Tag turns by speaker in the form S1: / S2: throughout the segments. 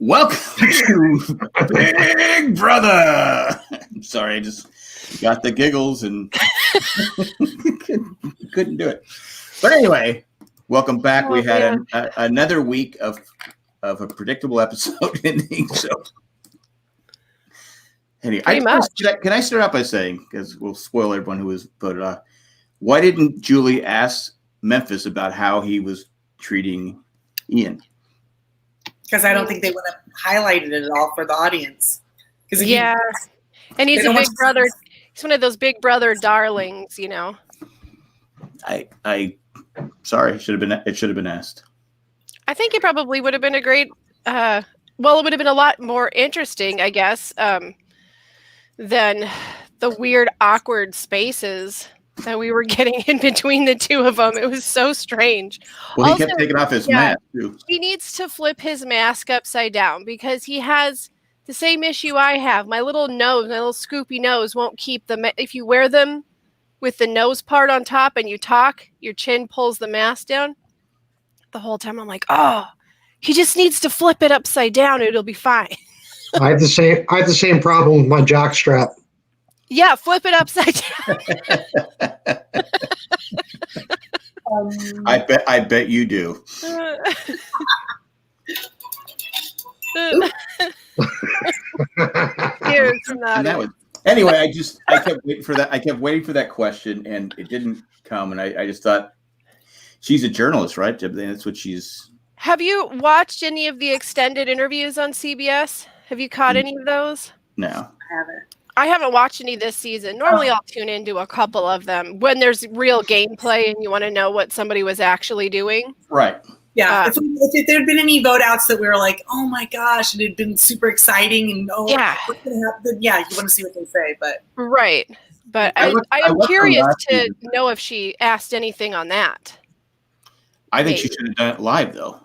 S1: Welcome to Big Brother. I'm sorry, I just got the giggles and couldn't do it. But anyway, welcome back. We had another week of a predictable episode ending. So anyway, can I start out by saying, because we'll spoil everyone who was voted off, why didn't Julie ask Memphis about how he was treating Ian?
S2: Because I don't think they would have highlighted it at all for the audience.
S3: And he's a big brother. He's one of those big brother darlings, you know.
S1: Sorry, it should have been asked.
S3: I think it probably would have been a great. It would have been a lot more interesting, I guess, than the weird, awkward spaces that we were getting in between the two of them. It was so strange.
S1: Well, he kept taking off his mask, too.
S3: He needs to flip his mask upside down because he has the same issue I have. My little scoopy nose won't keep them. If you wear them with the nose part on top and you talk, your chin pulls the mask down. The whole time I'm like, oh, he just needs to flip it upside down. It'll be fine.
S4: I had the same problem with my jock strap.
S3: Yeah, flip it upside down.
S1: I bet you do. Anyway, I kept waiting for that. I kept waiting for that question, and it didn't come. And I just thought, she's a journalist, right? That's what she's.
S3: Have you watched any of the extended interviews on CBS? Have you caught any of those?
S1: No,
S2: I haven't.
S3: I haven't watched any this season. Normally I'll tune into a couple of them when there's real gameplay and you want to know what somebody was actually doing.
S1: Right.
S2: Yeah. If there had been any vote outs that we were like, oh my gosh, it had been super exciting and what's going to happen? Yeah, you want to see what they say, but.
S3: Right. But I'm curious to know if she asked anything on that.
S1: I think she should have done it live though.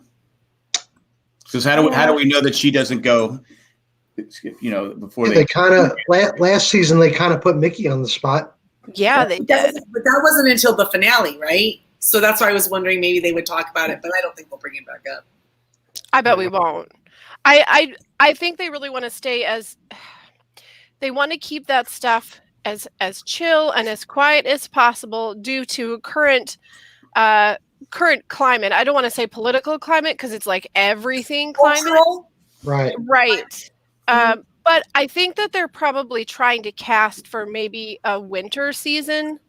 S1: Because how do we know that she doesn't go? Before
S4: they kind of last season they kind of put Mickey on the spot.
S3: Yeah, they did.
S2: But that wasn't until the finale, right? So that's why I was wondering maybe they would talk about it, but I don't think we'll bring it back up.
S3: I bet we won't. I think they really want to stay they want to keep that stuff as chill and as quiet as possible due to current climate. I don't want to say political climate because it's like everything climate. Right. But I think that they're probably trying to cast for maybe a winter season.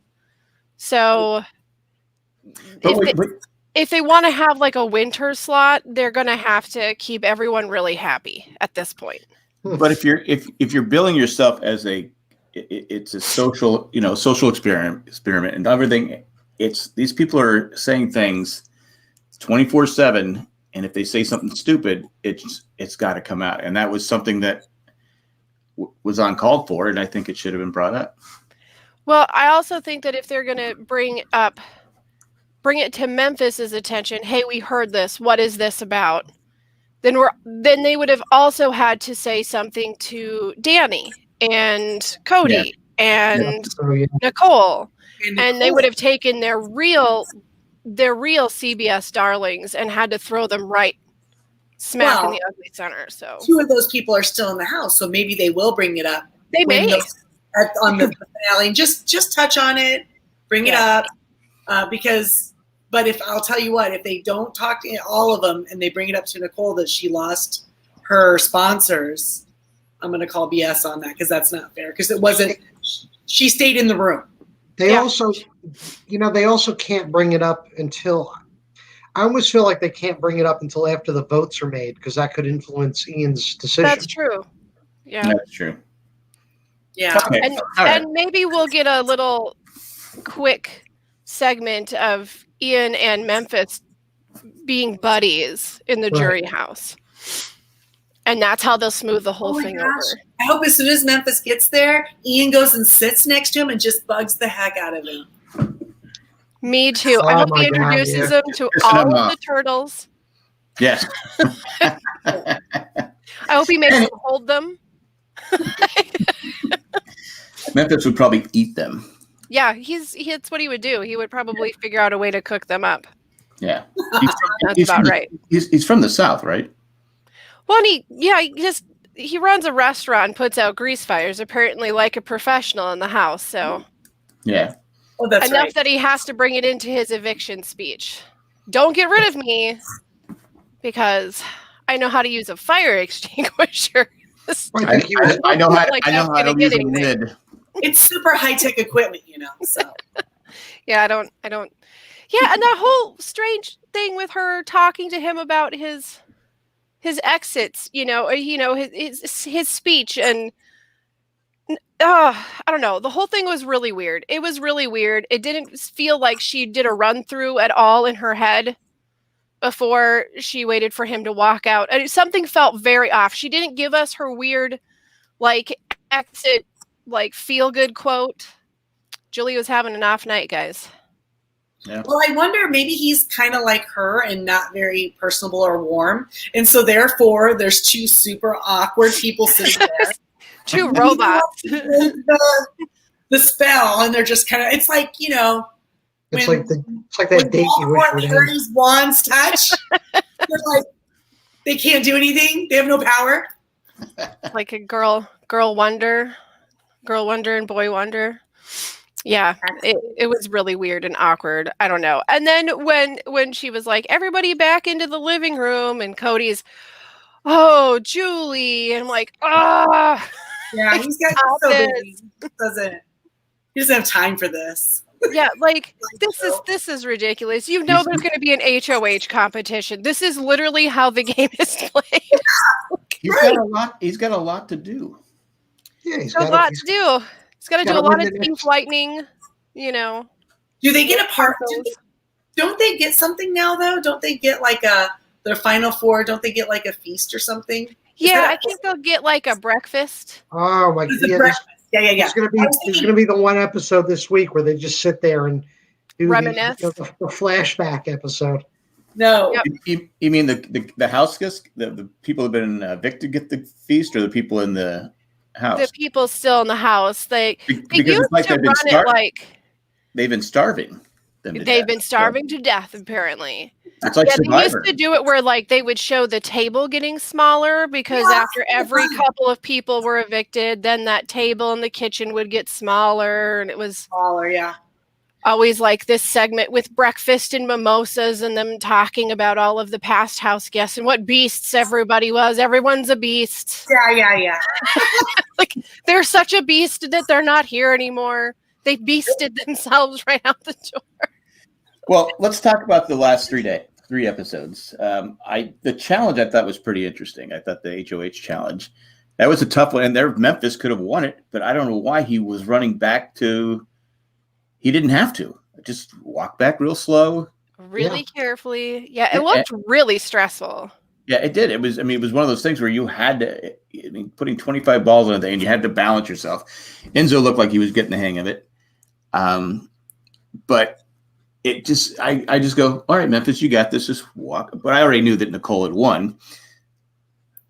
S3: So if they want to have like a winter slot, they're going to have to keep everyone really happy at this point.
S1: But if you're billing yourself as it's a social experiment and everything, these people are saying things 24/7. And if they say something stupid, it's got to come out. And that was something that was uncalled for, and I think it should have been brought up.
S3: Well, I also think that if they're going to bring it to Memphis's attention, hey, we heard this. What is this about? Then they would have also had to say something to Danny and Cody and Nicole, and they would have taken their real CBS darlings and had to throw them right smack in the ugly center. So
S2: two of those people are still in the house, so maybe they will bring it up.
S3: They may
S2: on the finale and just touch on it, bring it up, But if I'll tell you what, if they don't talk to all of them and they bring it up to Nicole that she lost her sponsors, I'm going to call BS on that because that's not fair. Because it wasn't. She stayed in the room.
S4: They also can't bring it up until. I almost feel like they can't bring it up until after the votes are made because that could influence Ian's decision.
S3: That's true. Yeah,
S1: that's true.
S2: Yeah,
S3: okay. And maybe we'll get a little quick segment of Ian and Memphis being buddies in the jury house. And that's how they'll smooth the whole thing over.
S2: I hope as soon as Memphis gets there, Ian goes and sits next to him and just bugs the heck out of him.
S3: Me too. I hope he introduces them to all of the turtles.
S1: Yes.
S3: I hope he makes them hold them.
S1: Memphis would probably eat them.
S3: Yeah, that's what he would do. He would probably figure out a way to cook them up.
S1: Yeah.
S3: That's about right.
S1: He's from the South, right?
S3: Well, and he runs a restaurant and puts out grease fires, apparently like a professional in the house. So
S1: Yeah.
S2: Oh, that's
S3: enough
S2: right.
S3: that he has to bring it into his eviction speech. Don't get rid of me because I know how to use a fire extinguisher.
S4: I think he was.
S1: I know how.
S3: Like
S1: I know
S3: that's
S1: how to
S3: gonna
S1: use
S3: get
S1: a
S3: anything.
S1: lid.
S2: It's super high tech equipment, So
S3: Yeah, I don't. Yeah, and that whole strange thing with her talking to him about his exits, his speech, and I don't know. The whole thing was really weird. It was really weird. It didn't feel like she did a run through at all in her head before she waited for him to walk out. And something felt very off. She didn't give us her weird, like, exit, like, feel good quote. Julie was having an off night, guys.
S1: Yeah.
S2: Well, I wonder, maybe he's kind of like her and not very personable or warm. And so therefore there's two super awkward people sitting there.
S3: Two robots.
S2: The spell, and they're just kind of, it's like,
S4: It's like that date you wish would end.
S2: Harry's wands touch. They're like, they can't do anything. They have no power.
S3: Like a girl wonder and boy wonder. Yeah, it was really weird and awkward. I don't know. And then when she was like, everybody back into the living room, and Cody's, oh, Julie, and I'm like, ah.
S2: Yeah, he's got so busy. He doesn't have time for this.
S3: Yeah, like this is ridiculous. There's going to be an HOH competition. This is literally how the game is played.
S1: He's got a lot to do.
S4: Yeah, he's
S3: got a lot to do. He's got to do a lot of team lightning,
S2: Do they get a part? Don't they get something now, though? Don't they get like their final four? Don't they get like a feast or something?
S3: Yeah, I think they'll get like a breakfast.
S4: Oh my god!
S2: Yeah.
S4: There's gonna be the one episode this week where they just sit there and do
S3: reminisce.
S4: the flashback episode.
S2: No.
S1: You mean the house guests, the people who've been evicted get the feast, or the people in the house?
S3: The people still in the house. They
S1: Because
S3: used
S1: it's like
S3: to run it like
S1: they've been starving them.
S3: they've been starving to death, apparently.
S1: It's like Survivor.
S3: They used to do it where like they would show the table getting smaller because after every couple of people were evicted, then that table in the kitchen would get smaller, and it was
S2: smaller, yeah.
S3: Always like this segment with breakfast and mimosas and them talking about all of the past house guests and what beasts everybody was. Everyone's a beast.
S2: Yeah.
S3: Like they're such a beast that they're not here anymore. They beasted themselves right out the door.
S1: Well, let's talk about the last 3 episodes. The challenge I thought was pretty interesting. I thought the HOH challenge, that was a tough one, and Memphis could have won it, but I don't know why he was running back to. He didn't have to. Just walk back real slow,
S3: really carefully. Yeah, it looked really stressful.
S1: Yeah, it did. It was one of those things where you had to. Putting 25 balls on a thing, and you had to balance yourself. Enzo looked like he was getting the hang of it, but. It just, I just go, all right, Memphis, you got this. Just walk. But I already knew that Nicole had won.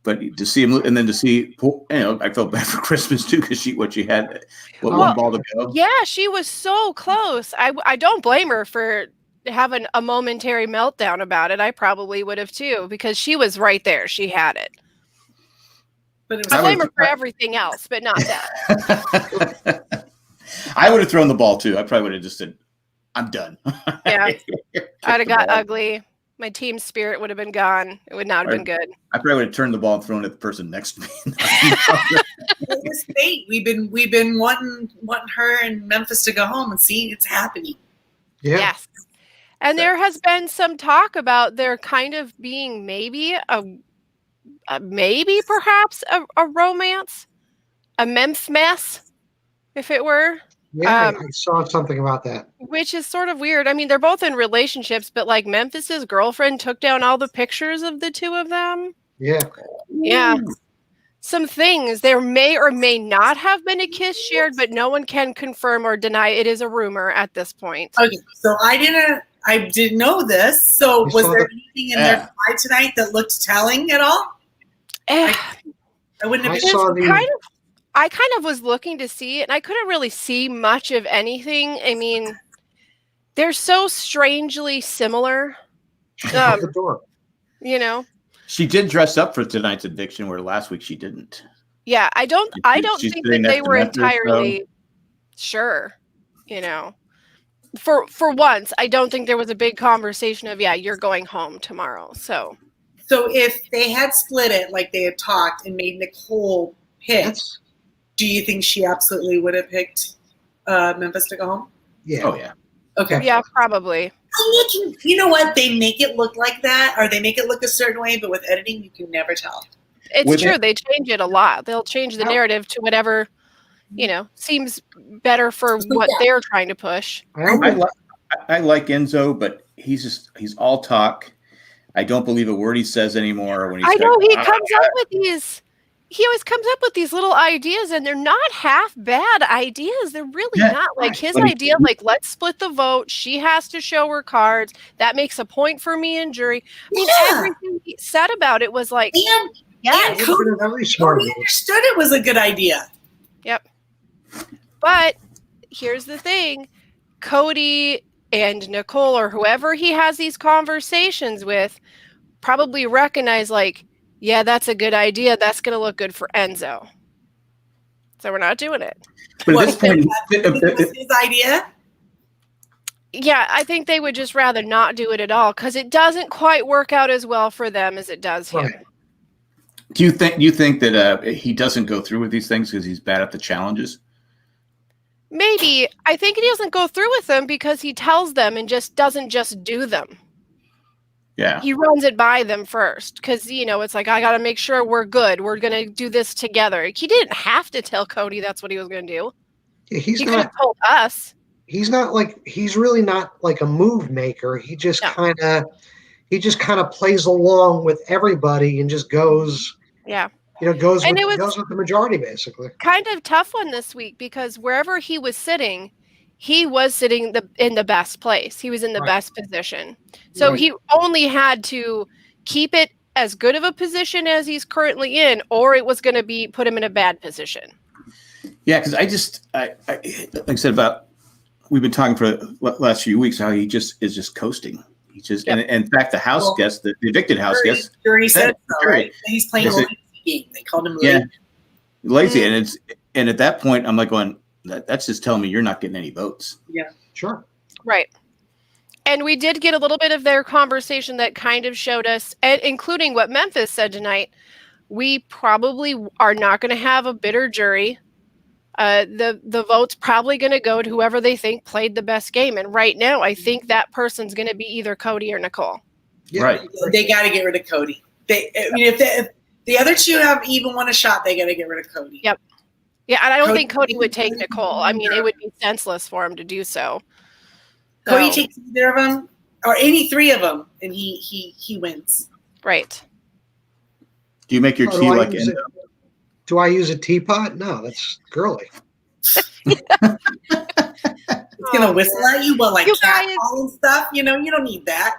S1: But to see him, and then to see, I felt bad for Christmas too because she had one ball to go.
S3: Yeah, she was so close. I don't blame her for having a momentary meltdown about it. I probably would have too because she was right there. She had it. But I blame her for everything else, but not that.
S1: I would have thrown the ball too. I probably would have just said, I'm done.
S3: Yeah. I'd have got ugly. My team spirit would have been gone. It would not have been good.
S1: I probably would have turned the ball and thrown it at the person next to me.
S2: It was fate. We've been wanting her and Memphis to go home, and see, it's happening.
S4: Yeah.
S3: Yes. And there has been some talk about there kind of being maybe perhaps a romance, a Memph mess, if it were.
S4: Yeah, I saw something about that.
S3: Which is sort of weird. I mean, they're both in relationships, but like Memphis's girlfriend took down all the pictures of the two of them.
S4: Yeah.
S3: Yeah. Some things. There may or may not have been a kiss shared, but no one can confirm or deny. It is a rumor at this point.
S2: Okay, so I didn't know this. So was there anything in their fight tonight that looked telling at all? I wouldn't have been.
S3: I kind of was looking to see it, and I couldn't really see much of anything. I mean, they're so strangely similar.
S4: Out the door.
S3: You know,
S1: She did dress up for tonight's eviction, where last week she didn't.
S3: yeah, I don't
S1: She's
S3: think
S1: sitting
S3: that they
S1: next to
S3: were
S1: Memphis,
S3: entirely sure. You know, for once, I don't think there was a big conversation of, yeah, you're going home tomorrow. So
S2: if they had split it like they had talked and made Nicole pick,
S4: That's
S2: do you think she absolutely would have picked Memphis to go home?
S4: yeah.
S1: Oh yeah.
S2: Okay.
S3: yeah, probably.
S2: You know what? They make it look like that, or they make it look a certain way, but with editing, you can never tell.
S3: It's
S1: With
S3: true.
S1: it-
S3: They change it a lot. They'll change the narrative to whatever, seems better for what they're trying to push.
S1: I like Enzo, but he's all talk. I don't believe a word he says anymore. When
S3: I know he comes up with these. He always comes up with these little ideas, and they're not half bad ideas. They're really not. Like his idea, like, let's split the vote. She has to show her cards. That makes a point for me and jury. I mean, everything he said about it was like,
S2: And Cody,
S4: Very smart.
S2: Cody understood it was a good idea.
S3: Yep. But here's the thing. Cody and Nicole, or whoever he has these conversations with, probably recognize, like, yeah, that's a good idea. That's going to look good for Enzo. So we're not doing it.
S1: But at this point,
S2: It was his idea.
S3: Yeah, I think they would just rather not do it at all because it doesn't quite work out as well for them as it does him.
S4: Right.
S1: do you think that he doesn't go through with these things because he's bad at the challenges?
S3: Maybe. I think he doesn't go through with them because he tells them and just doesn't just do them.
S1: Yeah.
S3: He runs it by them first because, it's like, I got to make sure we're good. We're going to do this together. He didn't have to tell Cody that's what he was going to do.
S4: Yeah,
S3: He could have told us.
S4: He's really not like a move maker. He just kind of plays along with everybody and just goes.
S3: Yeah.
S4: Goes
S3: And
S4: goes with the majority basically.
S3: Kind of tough one this week because wherever he was sitting, he was sitting in the best place. He was in the best position. So he only had to keep it as good of a position as he's currently in, or it was going to put him in a bad position.
S1: Yeah, because I like I said we've been talking for the last few weeks how he just is just coasting. He just and in fact the house guest, the evicted house guest,
S2: Jury said so, right? He's playing a lazy game. They called him lazy.
S1: Yeah, lazy, and at that point I'm like going, that's just telling me you're not getting any votes.
S2: Yeah,
S4: sure,
S3: right. And we did get a little bit of their conversation that kind of showed us, and including what Memphis said tonight, we probably are not going to have a bitter jury. The vote's probably going to go to whoever they think played the best game. And right now, I think that person's going to be either Cody or Nicole.
S4: yeah.
S1: Right.
S2: They got to get rid of Cody. If the other two have even one a shot, they got to get rid of Cody.
S3: Yep. Yeah, and I don't think Cody would take Nicole. I mean, it would be senseless for him to do so.
S2: Cody takes either of them or any three of them, and he wins.
S3: Right.
S1: Do you make your tea like Enzo?
S4: Do I use a teapot? No, that's girly.
S2: It's gonna whistle at you, but like
S3: You
S2: cat
S3: guys-
S2: call and stuff. You don't need that.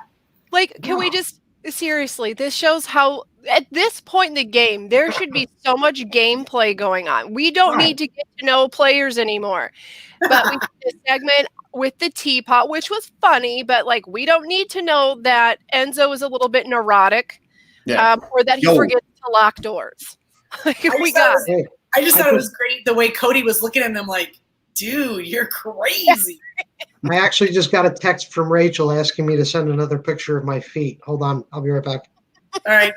S3: Like, can we just seriously? This shows how at this point in the game there should be so much gameplay going on. We don't need to get to know players anymore. But we did this segment with the teapot, which was funny, but like we don't need to know that Enzo is a little bit neurotic, or that he forgets to lock doors.
S2: I just thought it was great the way Cody was looking at them like, dude, you're crazy.
S4: I actually just got a text from Rachel asking me to send another picture of my feet. Hold on, I'll be right back.
S2: All right.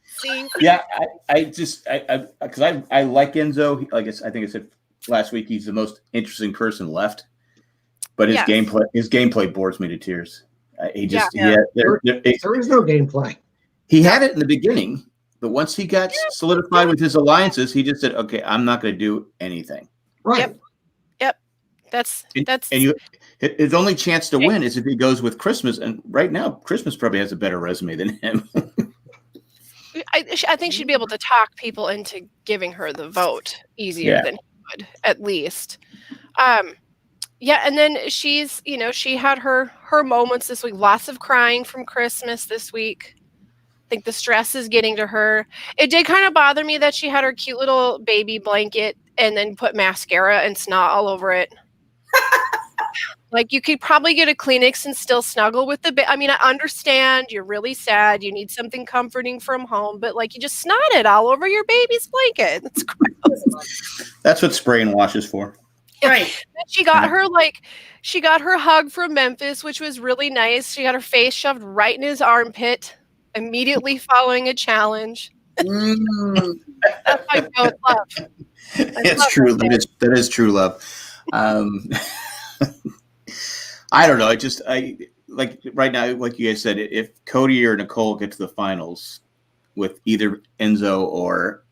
S3: See?
S1: Yeah, I like Enzo. I think I said last week, he's the most interesting person left. But his gameplay bores me to tears. There is
S4: no gameplay.
S1: He had it in the beginning, but once he got solidified with his alliances, he just said, "Okay, I'm not going to do anything."
S4: Right.
S3: Yep. That's
S1: and his only chance to win is if he goes with Christmas. And right now, Christmas probably has a better resume than him.
S3: I think she'd be able to talk people into giving her the vote easier than he would, at least. And then she's, she had her moments this week. Lots of crying from Christmas this week. I think the stress is getting to her. It did kind of bother me that she had her cute little baby blanket and then put mascara and snot all over it. Like, you could probably get a Kleenex and still snuggle with the I mean, I understand you're really sad. You need something comforting from home, but like, you just snotted all over your baby's blanket. That's gross.
S1: That's what spray and wash is for.
S2: Right.
S3: And she got her hug from Memphis, which was really nice. She got her face shoved right in his armpit immediately following a challenge.
S2: Mm.
S3: That's how you know it's love.
S1: It's true. That is true love. I don't know. I like right now, like you guys said, if Cody or Nicole get to the finals with either Enzo or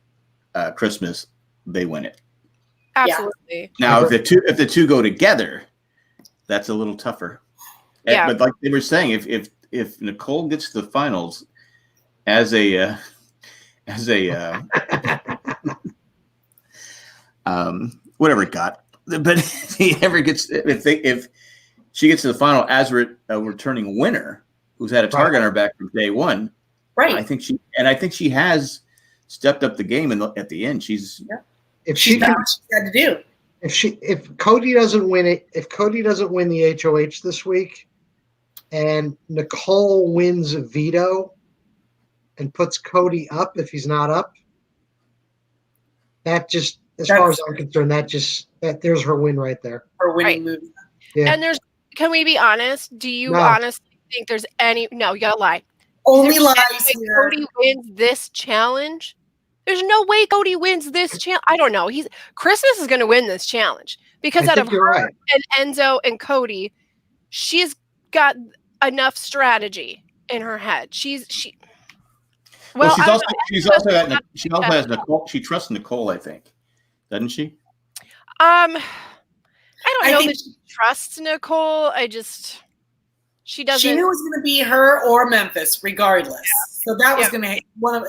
S1: Christmas, they win it.
S3: Absolutely.
S1: Now, if the two go together, that's a little tougher.
S3: Yeah.
S1: But like they were saying, if Nicole gets to the finals as a whatever it got, but if she gets to the final as a returning winner who's had a target on her back from day one,
S2: Right.
S1: I think she has stepped up the game at the end.
S4: If she
S2: That's
S4: can,
S2: what she had to do.
S4: if Cody doesn't win it, if Cody doesn't win the HOH this week, and Nicole wins veto and puts Cody up if he's not up, that just, as far as I'm concerned, there's her win right there.
S2: Her winning move.
S4: Yeah.
S3: And can we be honest? Do you
S4: No.
S3: honestly think there's any? No, you gotta lie.
S2: Only
S3: There's
S2: lies
S3: no way
S2: here.
S3: Cody wins this challenge. There's no way Cody wins this challenge. I don't know. Christmas is going to win this challenge because
S4: I
S3: out of
S4: think you're
S3: her
S4: right.
S3: and Enzo and Cody, she's got enough strategy in her head. She
S1: Well,
S3: I don't
S1: she's
S3: know.
S1: also has Nicole. She trusts Nicole, I think, doesn't she?
S3: I don't
S2: I
S3: know
S2: think
S3: that she trusts Nicole. She doesn't.
S2: she knew it was going to be her or Memphis, regardless. So that was
S3: Yeah.
S2: going to one of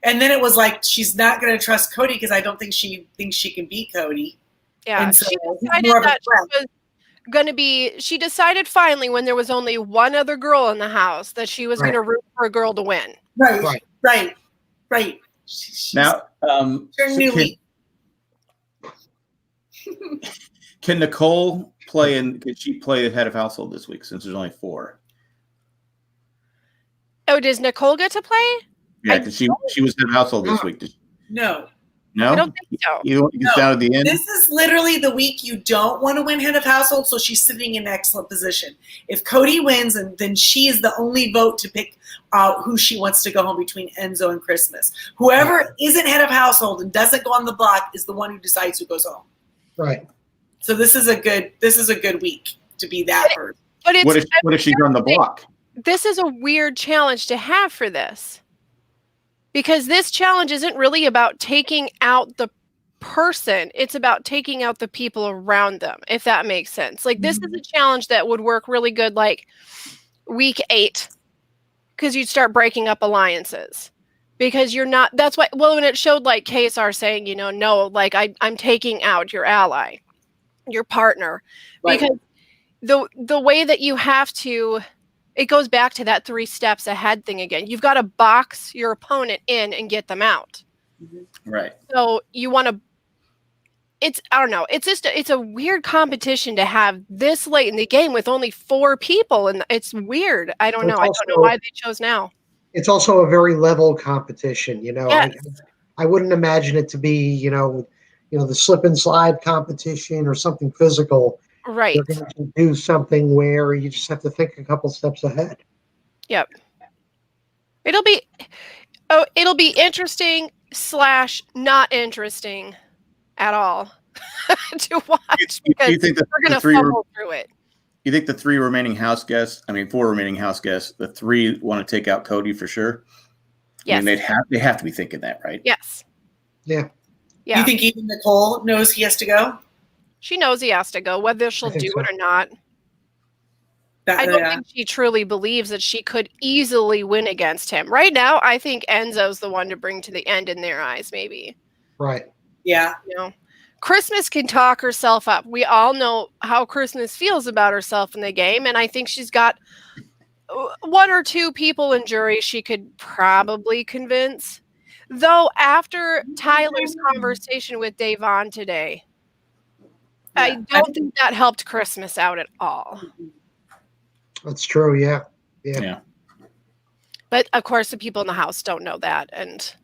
S2: And then it was like she's not going to trust Cody because I don't think she thinks she can beat Cody.
S3: Yeah,
S2: And so
S3: she
S2: he's
S3: decided
S2: more of a
S3: that
S2: threat.
S3: she was going to be. She decided finally, when there was only one other girl in the house, that she was
S4: Right.
S3: going to root for a girl to win.
S2: Right. She's
S1: Now,
S2: turned new leaf.
S1: can Nicole play could she play the head of household this week since there's only 4?
S3: Oh, does Nicole get to play?
S1: Yeah, because she was head of household this week.
S2: No.
S1: No,
S3: I don't think so.
S1: You get down at the end.
S2: This is literally the week you don't want to win head of household, so she's sitting in an excellent position. If Cody wins, and then she is the only vote to pick out who she wants to go home between Enzo and Christmas. Whoever isn't head of household and doesn't go on the block is the one who decides who goes home.
S4: Right.
S2: So this is a good week to be that person.
S3: But it's
S1: What if she's on the block?
S3: this is a weird challenge to have for this, because this challenge isn't really about taking out the person. It's about taking out the people around them, if that makes sense. Like, this is a challenge that would work really good like week 8, because you'd start breaking up alliances, because you're not, that's why, well, when it showed like KSR saying, no, like I'm taking out your ally, your partner,
S2: Right.
S3: because the way that you have to, it goes back to that 3 steps ahead thing again. You've got to box your opponent in and get them out.
S1: Right.
S3: So you want to, I don't know. It's a weird competition to have this late in the game with only 4 people. And it's weird. I don't know. I don't know why they chose now.
S4: It's also a very level competition,
S3: Yes.
S4: I wouldn't imagine it to be, the slip and slide competition or something physical.
S3: Right.
S4: They're going to do something where you just have to think a couple steps ahead.
S3: Yep. It'll be interesting / not interesting at all to watch,
S1: Do
S3: because
S1: you think that
S3: we're going to
S1: the 3
S3: fumble through it.
S1: You think the 4 remaining house guests, the 3 want to take out Cody for sure?
S3: Yes.
S1: I mean, they have to be thinking that, right?
S3: Yes.
S4: Yeah.
S3: Yeah.
S2: Do you think even Nicole knows he has to go?
S3: She knows he has to go, whether she'll
S4: think
S3: do
S4: so.
S3: it or not. I don't think she truly believes that she could easily win against him. Right now, I think Enzo's the one to bring to the end in their eyes, maybe.
S4: Right.
S2: Yeah.
S3: Christmas can talk herself up. We all know how Christmas feels about herself in the game, and I think she's got 1 or 2 people in jury she could probably convince. Though after Tyler's conversation with Davon today, I don't think that helped Christmas out at all.
S4: That's true. Yeah.
S1: Yeah.
S3: But of course, the people in the house don't know that, and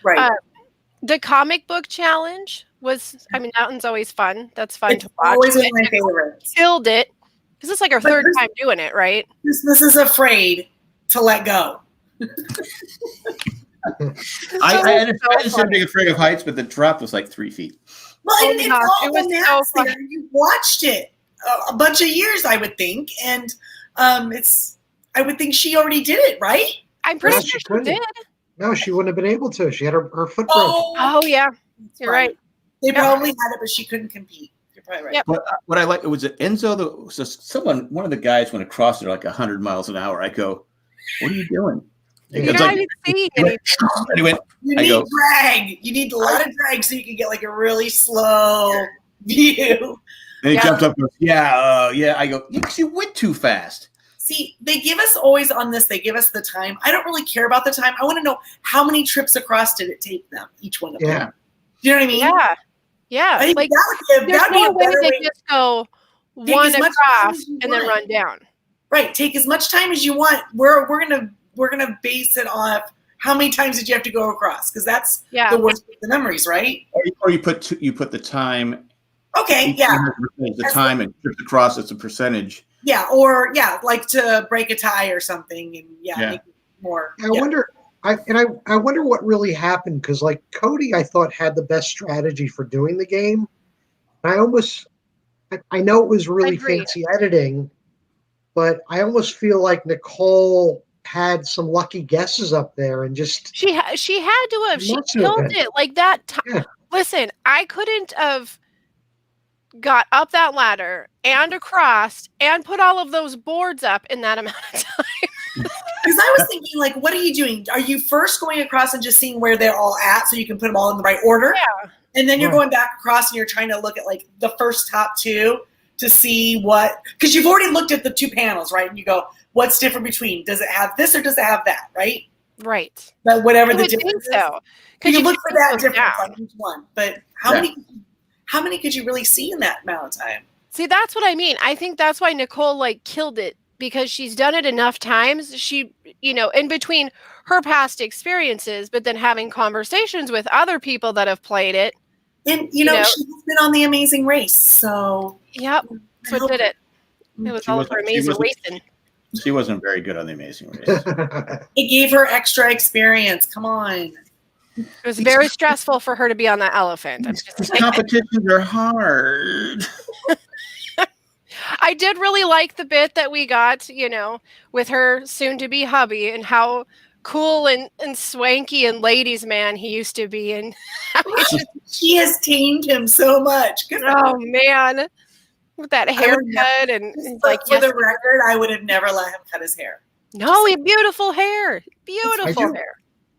S2: Right.
S3: The comic book challenge was. I mean, that one's always fun. That's fun
S2: It's
S3: to watch.
S2: always one of my favorites.
S3: Killed it because it's like our
S2: But
S3: third
S2: this-
S3: time doing it, right?
S2: Christmas is afraid to let go.
S1: I
S3: so
S1: understand being afraid of heights, but the drop was like 3 feet.
S2: Well,
S3: Oh
S2: and
S3: my
S2: it's
S3: gosh,
S2: all
S3: it was
S2: the
S3: so
S2: maths
S3: fun.
S2: there. You watched it a bunch of years, I would think, and I would think she already did it, right?
S3: I'm pretty
S4: Yeah,
S3: sure
S4: she
S3: she
S4: couldn't.
S3: did.
S4: No, she wouldn't have been able to. She had her foot broken.
S3: Oh yeah,
S2: that's
S3: you're
S2: right.
S3: right.
S2: They
S3: Yeah.
S2: probably had it, but she couldn't compete. You're probably right.
S3: Yep.
S1: What I like, was it Enzo? One of the guys went across there like 100 miles an hour. I go, what are you doing?
S4: Yeah.
S3: You're
S1: It's
S3: not
S1: like-
S3: even seeing
S1: he went,
S3: anything.
S1: and he went,
S2: You
S1: I
S2: need
S1: go-
S2: drag. You need a lot of drag so you can get like a really slow view.
S1: and he
S3: Yeah.
S1: jumped up and goes, yeah. I go, because you went too fast.
S2: See, they give us always on this, they give us the time. I don't really care about the time. I want to know how many trips across did it take them, each one of them.
S4: Yeah.
S2: Do you know what I mean?
S3: Yeah, yeah.
S2: I think
S3: Like
S2: that would be
S3: there's no
S2: a
S3: way
S2: better
S3: they
S2: way.
S3: just go
S2: Take
S3: one
S2: as much time
S3: across
S2: as you
S3: and then
S2: want.
S3: run down.
S2: Right. Take as much time as you want. We're gonna base it off how many times did you have to go across? Because that's
S3: Yeah.
S2: the worst of the memories, right?
S1: Or you put the time.
S2: Okay,
S1: each
S2: yeah.
S1: one has a percentage, the time and trips across, it's a percentage.
S2: Yeah, or like to break a tie or something, and
S1: Yeah.
S2: make it more.
S4: I wonder. I wonder what really happened because like Cody, I thought had the best strategy for doing the game. I know it was really
S3: Agreed.
S4: fancy editing, but I almost feel like Nicole had some lucky guesses up there and just
S3: She had to have. She
S4: Must have
S3: killed
S4: been.
S3: it like that.
S4: Yeah.
S3: Listen, I couldn't have got up that ladder and across and put all of those boards up in that amount of time.
S2: Because I was thinking, like, what are you doing? Are you first going across and just seeing where they're all at so you can put them all in the right order?
S3: Yeah.
S2: And then you're
S4: Right.
S2: going back across and you're trying to look at like the first top two to see what, because you've already looked at the two panels, right? And you go, what's different between? Does it have this or does it have that, right?
S3: Right.
S2: But whatever
S3: I
S2: the
S3: would think
S2: difference is.
S3: so.
S2: You
S3: Because
S2: can look for that
S3: goes
S2: difference
S3: down.
S2: on each one. But how
S1: Yeah.
S2: many could you really see in that amount of time?
S3: See, that's what I mean. I think that's why Nicole like killed it because she's done it enough times. She, in between her past experiences, but then having conversations with other people that have played it.
S2: And
S3: You know?
S2: she's been on The Amazing Race, so
S3: Yep. That's what did it. It was
S1: She
S3: all of her
S1: wasn't- she
S3: amazing
S1: wasn't-
S3: racing.
S1: She wasn't very good on The Amazing Race.
S2: it gave her extra experience. Come on.
S3: It was very stressful for her to be on that elephant. I'm just
S1: These
S3: saying.
S1: competitions are hard.
S3: I did really like the bit that we got, with her soon-to-be hubby and how cool and swanky and ladies man he used to be. And
S2: She has tamed him so much. Good for her.
S3: oh man, with that
S2: would
S3: haircut and like
S2: But for
S3: yes,
S2: the record, I would have never let him cut his hair.
S3: no, he had beautiful hair, beautiful
S4: do.
S3: hair.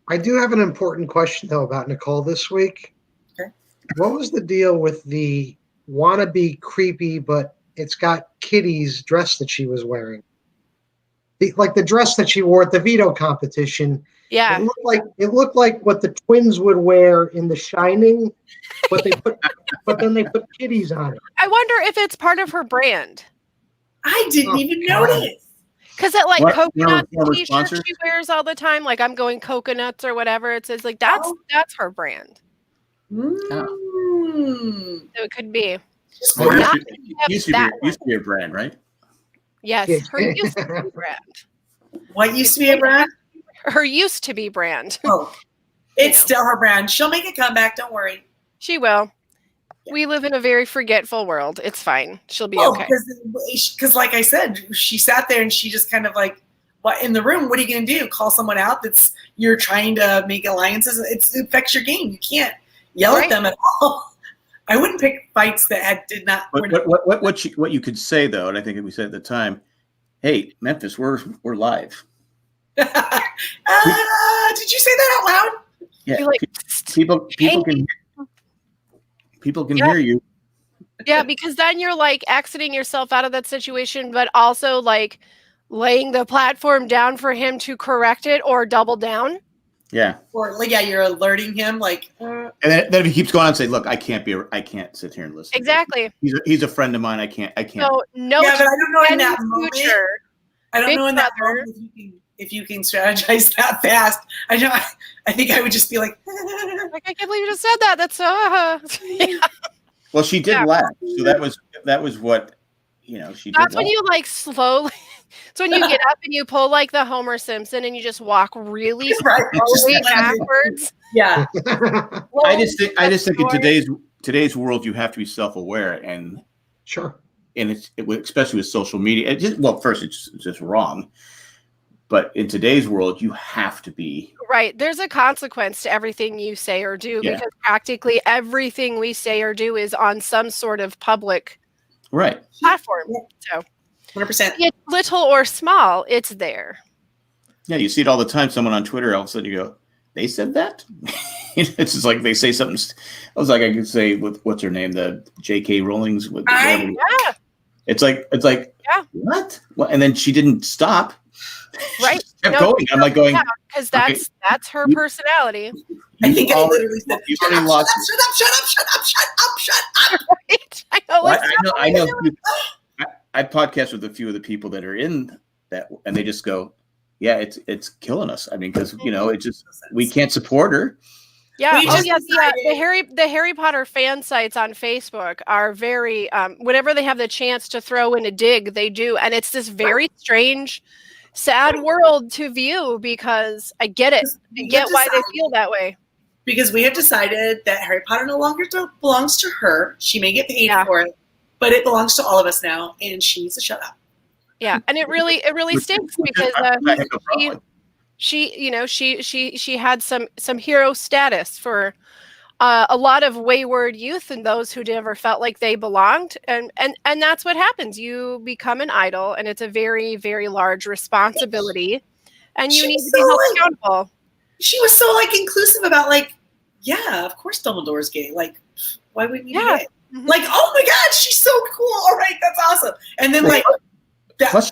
S4: I do have an important question though about Nicole this week.
S2: Okay.
S4: What was the deal with the wannabe creepy, but it's got Kitty's dress that she was wearing? The dress that she wore at the veto competition.
S3: Yeah,
S4: It looked like what the twins would wear in The Shining, but then they put Kitty's on it.
S3: I wonder if it's part of her brand
S2: I didn't
S4: Oh,
S2: even
S4: God.
S2: notice.
S3: because it like
S1: What- one of her
S3: coconut
S1: former
S3: t-shirts
S1: sponsors?
S3: she wears all the time. Like I'm going coconuts or whatever. It says like that's her brand.
S2: Mm.
S3: So it could be.
S2: Just
S1: Well,
S3: Not
S1: it used to
S3: that
S1: be a brand, right?
S3: Yes, her used to be brand.
S2: what used to be a brand?
S3: Her used to be brand.
S2: Oh, it's still her brand. She'll make a comeback. Don't worry.
S3: She will. We live in a very forgetful world. It's fine. She'll be
S2: Oh,
S3: okay.
S2: because like I said, she sat there and she just kind of like, what in the room? What are you going to do? Call someone out? You're trying to make alliances. It affects your game. You can't yell
S3: Right.
S2: at them at all. I wouldn't pick fights that did not. were not-
S1: What you could say though, and I think we said at the time, hey, Memphis, we're live.
S2: Did you say that out loud?
S1: Yeah,
S3: You're like,
S1: people can
S3: Yeah.
S1: hear you.
S3: yeah, because then you're like exiting yourself out of that situation, but also like laying the platform down for him to correct it or double down.
S1: Yeah.
S2: Or like, yeah, you're alerting him like,
S1: And then if he keeps going on and say, look, I can't sit here and listen.
S3: Exactly.
S1: He's a friend of mine. I can't.
S3: So no.
S2: yeah, but I don't know in
S3: any
S2: that moment.
S3: future,
S2: I don't
S3: Big
S2: know in that
S3: Brother-
S2: moment if you can strategize that fast. I know. I think I would just be like,
S3: like, I can't believe you just said that. That's yeah.
S1: Well, she did
S3: Yeah.
S1: laugh. So that was what, she
S3: That's
S1: did
S3: when
S1: laugh.
S3: you like slowly. It's when you get up and you pull like the Homer Simpson and you just walk really
S2: right.
S3: slowly
S2: Just-
S3: backwards.
S2: yeah.
S1: I just think in today's world, you have to be self-aware, and
S4: Sure.
S1: especially with social media. First, it's just wrong. But in today's world, you have to be
S3: Right. There's a consequence to everything you say or do
S1: Yeah.
S3: because practically everything we say or do is on some sort of public
S1: right.
S3: platform.
S2: Yeah.
S3: So
S2: 100%.
S3: be it little or small, it's there.
S1: Yeah, you see it all the time. Someone on Twitter, all of a sudden you go, "They said that." It's just like they say something. I was like, I could say with what's her name, the J.K. Rowling's with.
S2: I-
S3: Yeah.
S1: It's like
S3: Yeah.
S1: what? Well, and then she didn't stop.
S3: Right.
S1: She kept
S3: No,
S1: going. I'm like going.
S3: Because
S1: Okay.
S3: that's her
S1: You-
S3: personality.
S2: I think
S1: you
S2: I
S1: already-
S2: literally said,
S1: you
S2: shut
S1: already
S2: up,
S1: lost.
S2: shut up.
S3: Right? I know.
S1: Well,
S3: It's
S1: I know. I podcast with a few of the people that are in that, and they just go, "Yeah, it's killing us." I mean, because it just we can't support her.
S3: Yeah.
S2: We
S3: Oh,
S2: just
S3: yeah.
S2: decided-
S3: The Harry Potter fan sites on Facebook are very whenever they have the chance to throw in a dig, they do, and it's this very strange, sad world to view because I get it. I get why they feel that way.
S2: Because we have decided that Harry Potter no longer belongs to her. She may get paid
S3: Yeah.
S2: for it, but it belongs to all of us now, and she needs to shut up.
S3: Yeah, and it really stinks because
S1: I have no problem.
S3: she had some hero status for a lot of wayward youth and those who never felt like they belonged, and that's what happens. You become an idol, and it's a very, very large responsibility, and you
S2: She
S3: need
S2: was
S3: to be
S2: so,
S3: held
S2: like-
S3: accountable.
S2: She was so inclusive about yeah, of course Dumbledore's gay. Why wouldn't you
S3: Yeah.
S2: be gay?
S3: Mhm.
S2: Oh my God, she's so cool. All right, that's awesome. And then that
S1: Plus,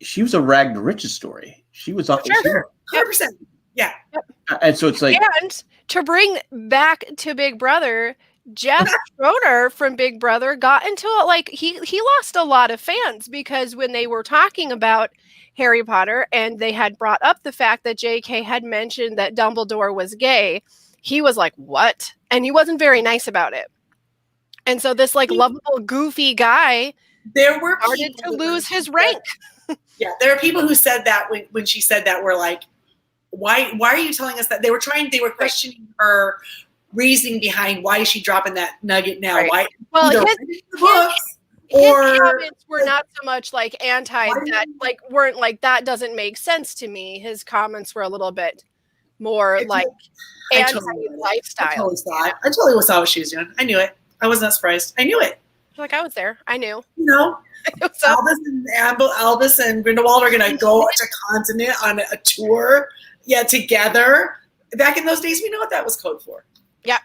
S1: she was a rag to riches story. She was on.
S3: Sure.
S2: 100%. Yeah.
S1: And so it's like,
S3: And to bring back to Big Brother, Jeff Schroeder from Big Brother got into it. He lost a lot of fans because when they were talking about Harry Potter and they had brought up the fact that JK had mentioned that Dumbledore was gay, he was like, "What?" And he wasn't very nice about it. And so this lovable, goofy guy
S2: There were
S3: started
S2: people
S3: to
S2: that were-
S3: lose his rank.
S2: Yeah, there are people who said that when she said that were like, why are you telling us that? They were questioning her reasoning behind why is she dropping that nugget now?
S3: Right.
S2: Why
S3: Well,
S2: either
S3: his-
S2: reading the books
S3: His
S2: or
S3: comments were not so much anti
S2: Why do
S3: that
S2: you-
S3: weren't that doesn't make sense to me. His comments were a little bit more
S2: I
S3: anti
S2: totally
S3: lifestyle.
S2: I totally saw what she was doing. I knew it. I was not surprised. I knew it.
S3: I was there. I knew. So
S2: Albus and Grindelwald are gonna go to continent on a tour, together. Back in those days, we know what that was code for.
S3: Yeah.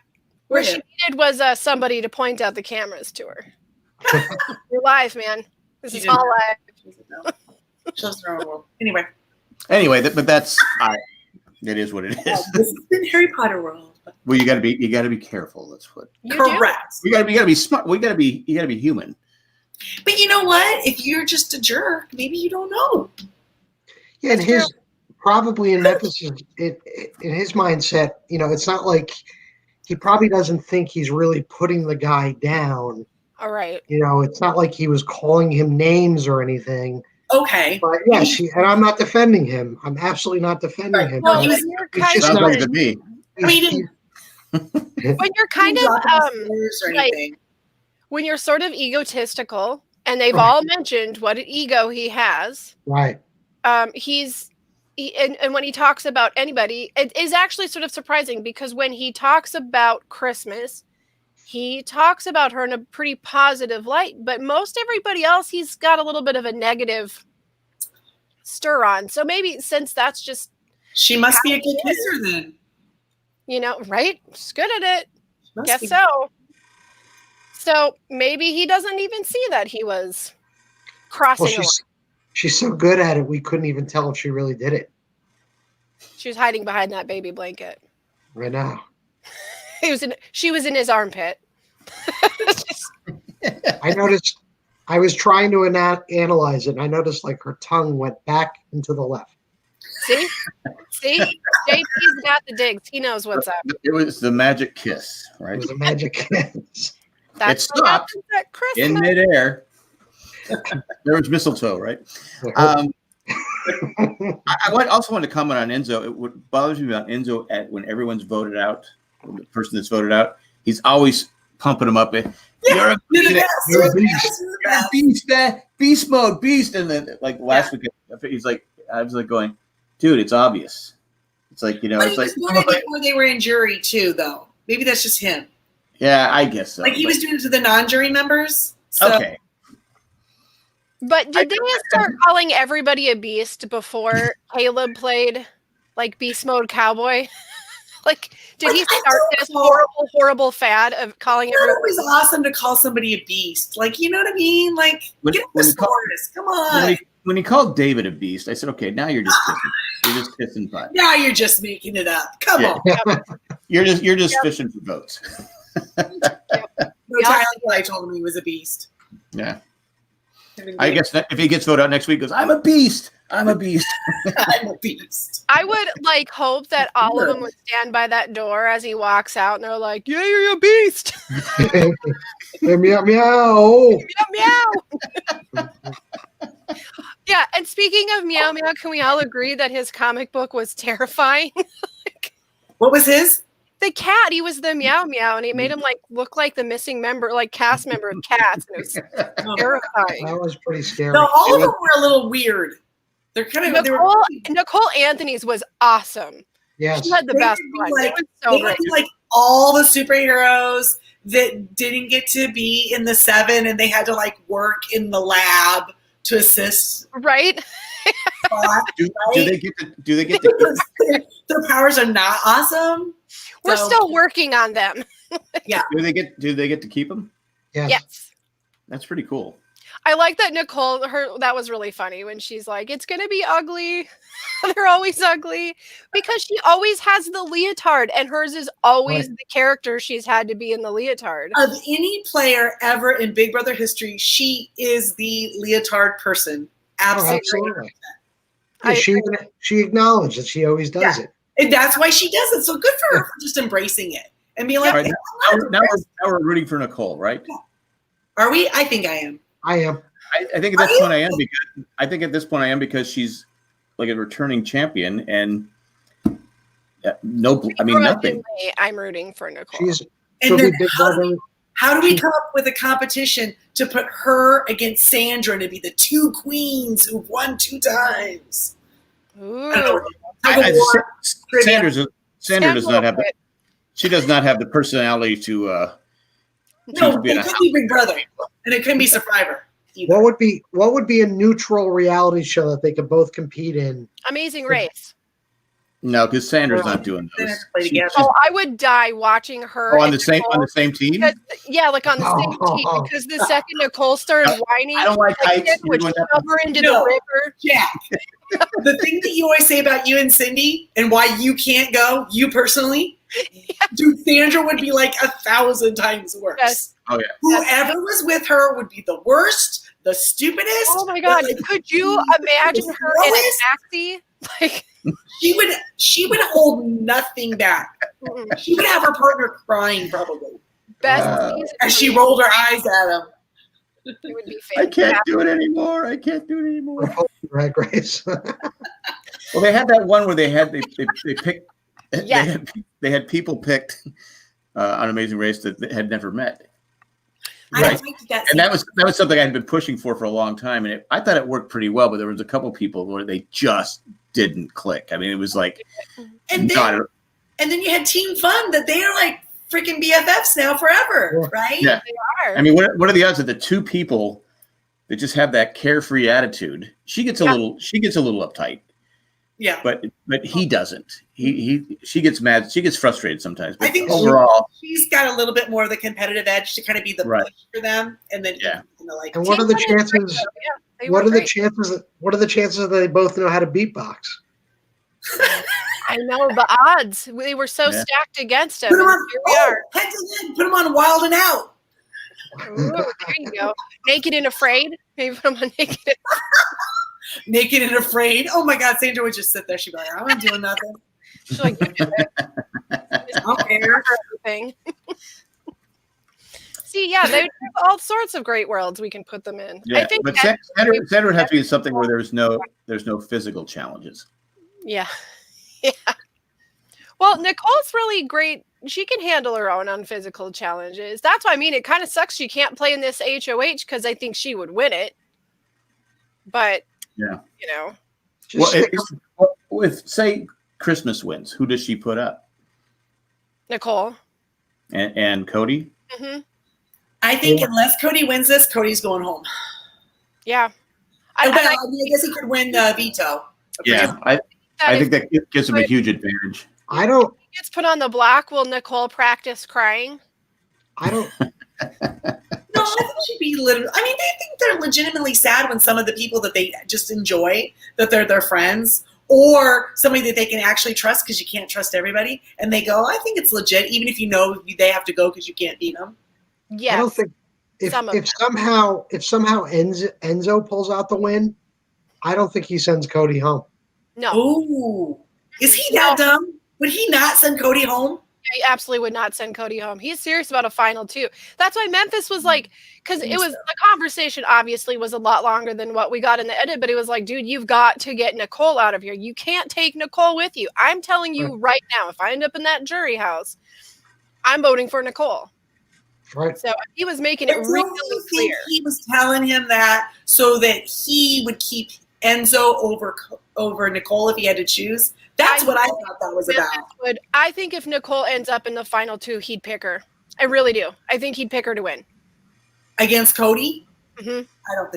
S2: We're
S3: what she
S2: in.
S3: needed was somebody to point out the cameras to her. You're live, man. This
S2: She
S3: is
S2: didn't.
S3: all live.
S2: She lives in her own world. Anyway,
S1: but that's it is what it
S2: yeah,
S1: is.
S2: this has been Harry Potter world.
S1: Well, you got to be careful. That's what
S3: You do?
S2: Correct.
S1: you got to be smart. You got to be human.
S2: But you know what? If you're just a jerk, maybe you don't know.
S4: Yeah, and
S3: That's true.
S4: his probably in Memphis, in his mindset, it's not like he probably doesn't think he's really putting the guy down.
S3: All right.
S4: It's not like he was calling him names or anything.
S2: Okay.
S4: But yes, and I'm not defending him. I'm absolutely not defending
S2: Right.
S4: him.
S2: Well,
S4: but
S2: he was-
S3: When you're
S4: it's
S3: kind
S4: just
S1: Sounds
S3: of,
S1: like to me.
S2: I mean,
S3: when you're kind of
S2: or
S3: like-
S2: anything.
S3: when you're sort of egotistical, and they've all mentioned what an ego he has.
S4: right.
S3: And when he talks about anybody, it is actually sort of surprising because when he talks about Christmas, he talks about her in a pretty positive light, but most everybody else, he's got a little bit of a negative stir on. So maybe since that's just,
S2: She must be a good
S3: How he is.
S2: kisser then.
S3: right? She's good at it.
S2: Must
S3: Guess
S2: be.
S3: so. So maybe he doesn't even see that he was crossing
S4: Well,
S3: a line.
S4: she's so good at it, we couldn't even tell if she really did it.
S3: She was hiding behind that baby blanket.
S4: Right now.
S3: She was in his armpit.
S4: I noticed. I was trying to analyze it, and I noticed like her tongue went back into the left.
S3: See? JP's got the digs. He knows what's up.
S1: It was the magic kiss,
S4: It
S1: right?
S4: was a magic kiss.
S3: That's
S1: It stopped
S3: what happens at Christmas.
S1: in midair. There was mistletoe, right? I also want to comment on Enzo. What bothers me about Enzo when everyone's voted out, the person that's voted out, he's always pumping him up. You're a beast, man. Beast mode, beast. And then like last week, he's like, I was like going, dude, it's obvious. It's like, you know,
S2: But
S1: it's
S2: he
S1: like,
S2: was doing it before they were in jury too, though. Maybe that's just him.
S1: yeah, I guess so.
S2: Like he was doing it to the non-jury members. So
S1: Okay.
S3: But did they start calling everybody a beast before Caleb played like Beast Mode Cowboy? Like, did he start this horrible fad of calling
S2: I thought
S3: everyone?
S2: it was awesome to call somebody a beast. Like, you know what I mean? Like, get the stores. Come on.
S1: When he called David a beast, I said, okay, now you're just kissing. You're just kissing fun.
S2: Now you're just making it up. Come on.
S1: You're just fishing for votes.
S2: No, Tyler, I told him he was a beast.
S1: Yeah. I guess if he gets voted out next week, he goes, I'm a beast. I'm a beast.
S2: I'm a beast.
S3: I would like hope that all of them would stand by that door as he walks out, and they're like, "Yeah, you're a beast."
S4: Meow meow.
S3: Meow. Yeah, and speaking of meow meow, can we all agree that his comic book was terrifying?
S2: What was his?
S3: The cat. He was the meow meow, and he made him like look like the missing member, like cast member of Cats. And it was terrifying.
S4: That was pretty scary.
S2: No, all of them were a little weird. They're kind of
S3: Nicole Anthony's was awesome.
S4: Yes.
S3: She had the best one.
S2: Like,
S3: It was so great.
S2: like all the superheroes that didn't get to be in the 7, and they had to like work in the lab to assist.
S3: Right?
S1: Do they get to
S2: Their powers are not awesome.
S3: We're
S2: So-
S3: still working on them.
S1: do they get to keep them?
S3: Yes.
S1: That's pretty cool.
S3: I like that Nicole, that was really funny when she's like, it's going to be ugly. They're always ugly because she always has the leotard, and hers is always the character she's had to be in the leotard.
S2: Of any player ever in Big Brother history, she is the leotard person. Absolutely.
S4: She acknowledged that she always does it.
S2: And that's why she does it. So good for her for just embracing it and being like,
S1: All right,
S2: hey,
S1: now we're rooting for Nicole, right?
S2: are we? I think I am.
S4: I am.
S1: I think at this point I am because she's like a returning champion, and nothing.
S3: I'm rooting for Nicole.
S2: And then how do we come up with a competition to put her against Sandra to be the 2 queens who've won 2 times?
S3: Ooh.
S1: Sandra does not have. She does not have the personality to.
S2: No, it could be Big Brother, and it couldn't be Survivor.
S4: Either. What would be a neutral reality show that they could both compete in?
S3: Amazing Race.
S1: No, because Sandra's not doing those.
S3: I would die watching her.
S1: On the same team.
S3: Because, yeah, like on the same team. Because the second Nicole started whining,
S1: I don't like heights.
S3: Would shove her into the river.
S2: Jack, the thing that you always say about you and Cindy, and why you can't go, you personally, dude, Sandra would be like 1,000 times worse.
S3: Yes.
S1: Oh yeah.
S2: Whoever was with her would be the worst, the stupidest.
S3: Oh my god! Could you imagine her in a taxi? Like
S2: she would hold nothing back. She would have her partner crying probably.
S3: Best
S2: as she rolled her eyes at him.
S3: It would be
S1: I can't do it anymore.
S4: Right, Grace.
S1: Well, they had that one where they picked.
S3: Yeah.
S1: They had people picked on Amazing Race that had never met.
S2: Right.
S1: And that was something I had been pushing for a long time, and I thought it worked pretty well. But there was a couple people where they just didn't click. I mean, it was like,
S2: and then you had Team Fun that they are like freaking BFFs now forever, right?
S1: Yeah,
S3: they are.
S1: I mean, what are the odds that the 2 people that just have that carefree attitude? She gets a little uptight.
S2: Yeah,
S1: but he doesn't. She gets mad. She gets frustrated sometimes. But
S2: I think
S1: overall,
S2: she's got a little bit more of the competitive edge to kind of be the push for them. And then
S4: and what are the chances? What are the chances that they both know how to beatbox?
S3: I know the odds. They were so
S1: Yeah.
S3: stacked against him.
S2: Put him
S3: And
S2: on,
S3: here we are.
S2: head to head. Put him on Wild and Out.
S3: Ooh, there you go. Naked and Afraid. Maybe put him on Naked and
S2: Naked and Afraid. Oh my God, Sandra would just sit there. She'd be like, I'm doing nothing.
S3: She's like, you do it.
S2: I don't care.
S3: Everything. See, yeah, there's all sorts of great worlds we can put them in.
S1: Yeah,
S3: I think
S1: but
S3: that-
S1: center would have to be something where there's no physical challenges.
S3: Yeah. Yeah. Well, Nicole's really great. She can handle her own on physical challenges. That's why I mean it kind of sucks she can't play in this HOH because I think she would win it. But
S1: Yeah.
S3: you know.
S4: Just
S1: Well, if say Christmas wins, who does she put up?
S3: Nicole.
S1: And Cody?
S3: Hmm.
S2: I think unless Cody wins this, Cody's going home.
S3: Yeah.
S2: I guess he could win veto.
S1: Yeah, I think that gives him a huge advantage.
S4: I don't.
S3: he gets put on the block. Will Nicole practice crying?
S4: I don't.
S2: No, I think she'd be literally. I mean, they think they're legitimately sad when some of the people that they just enjoy, that they're their friends, or somebody that they can actually trust because you can't trust everybody, and they go, I think it's legit, even if you know they have to go because you can't beat them.
S3: Yes.
S4: I don't think if
S3: Some of
S4: if somehow Enzo pulls out the win, I don't think he sends Cody home.
S3: No.
S2: Ooh, is he that dumb? Would he not send Cody home?
S3: He absolutely would not send Cody home. He's serious about a final too. That's why Memphis was like, because it was the conversation obviously was a lot longer than what we got in the edit, but it was like, dude, you've got to get Nicole out of here. You can't take Nicole with you. I'm telling you right now, if I end up in that jury house, I'm voting for Nicole.
S4: Right.
S3: So he was making it
S2: But don't
S3: really
S2: you think
S3: clear.
S2: he was telling him that so that he would keep Enzo over Nicole if he had to choose? That's what I thought that was about.
S3: I think if Nicole ends up in the final two, he'd pick her. I really do. I think he'd pick her to win.
S2: Against Cody?
S3: Hmm.
S2: I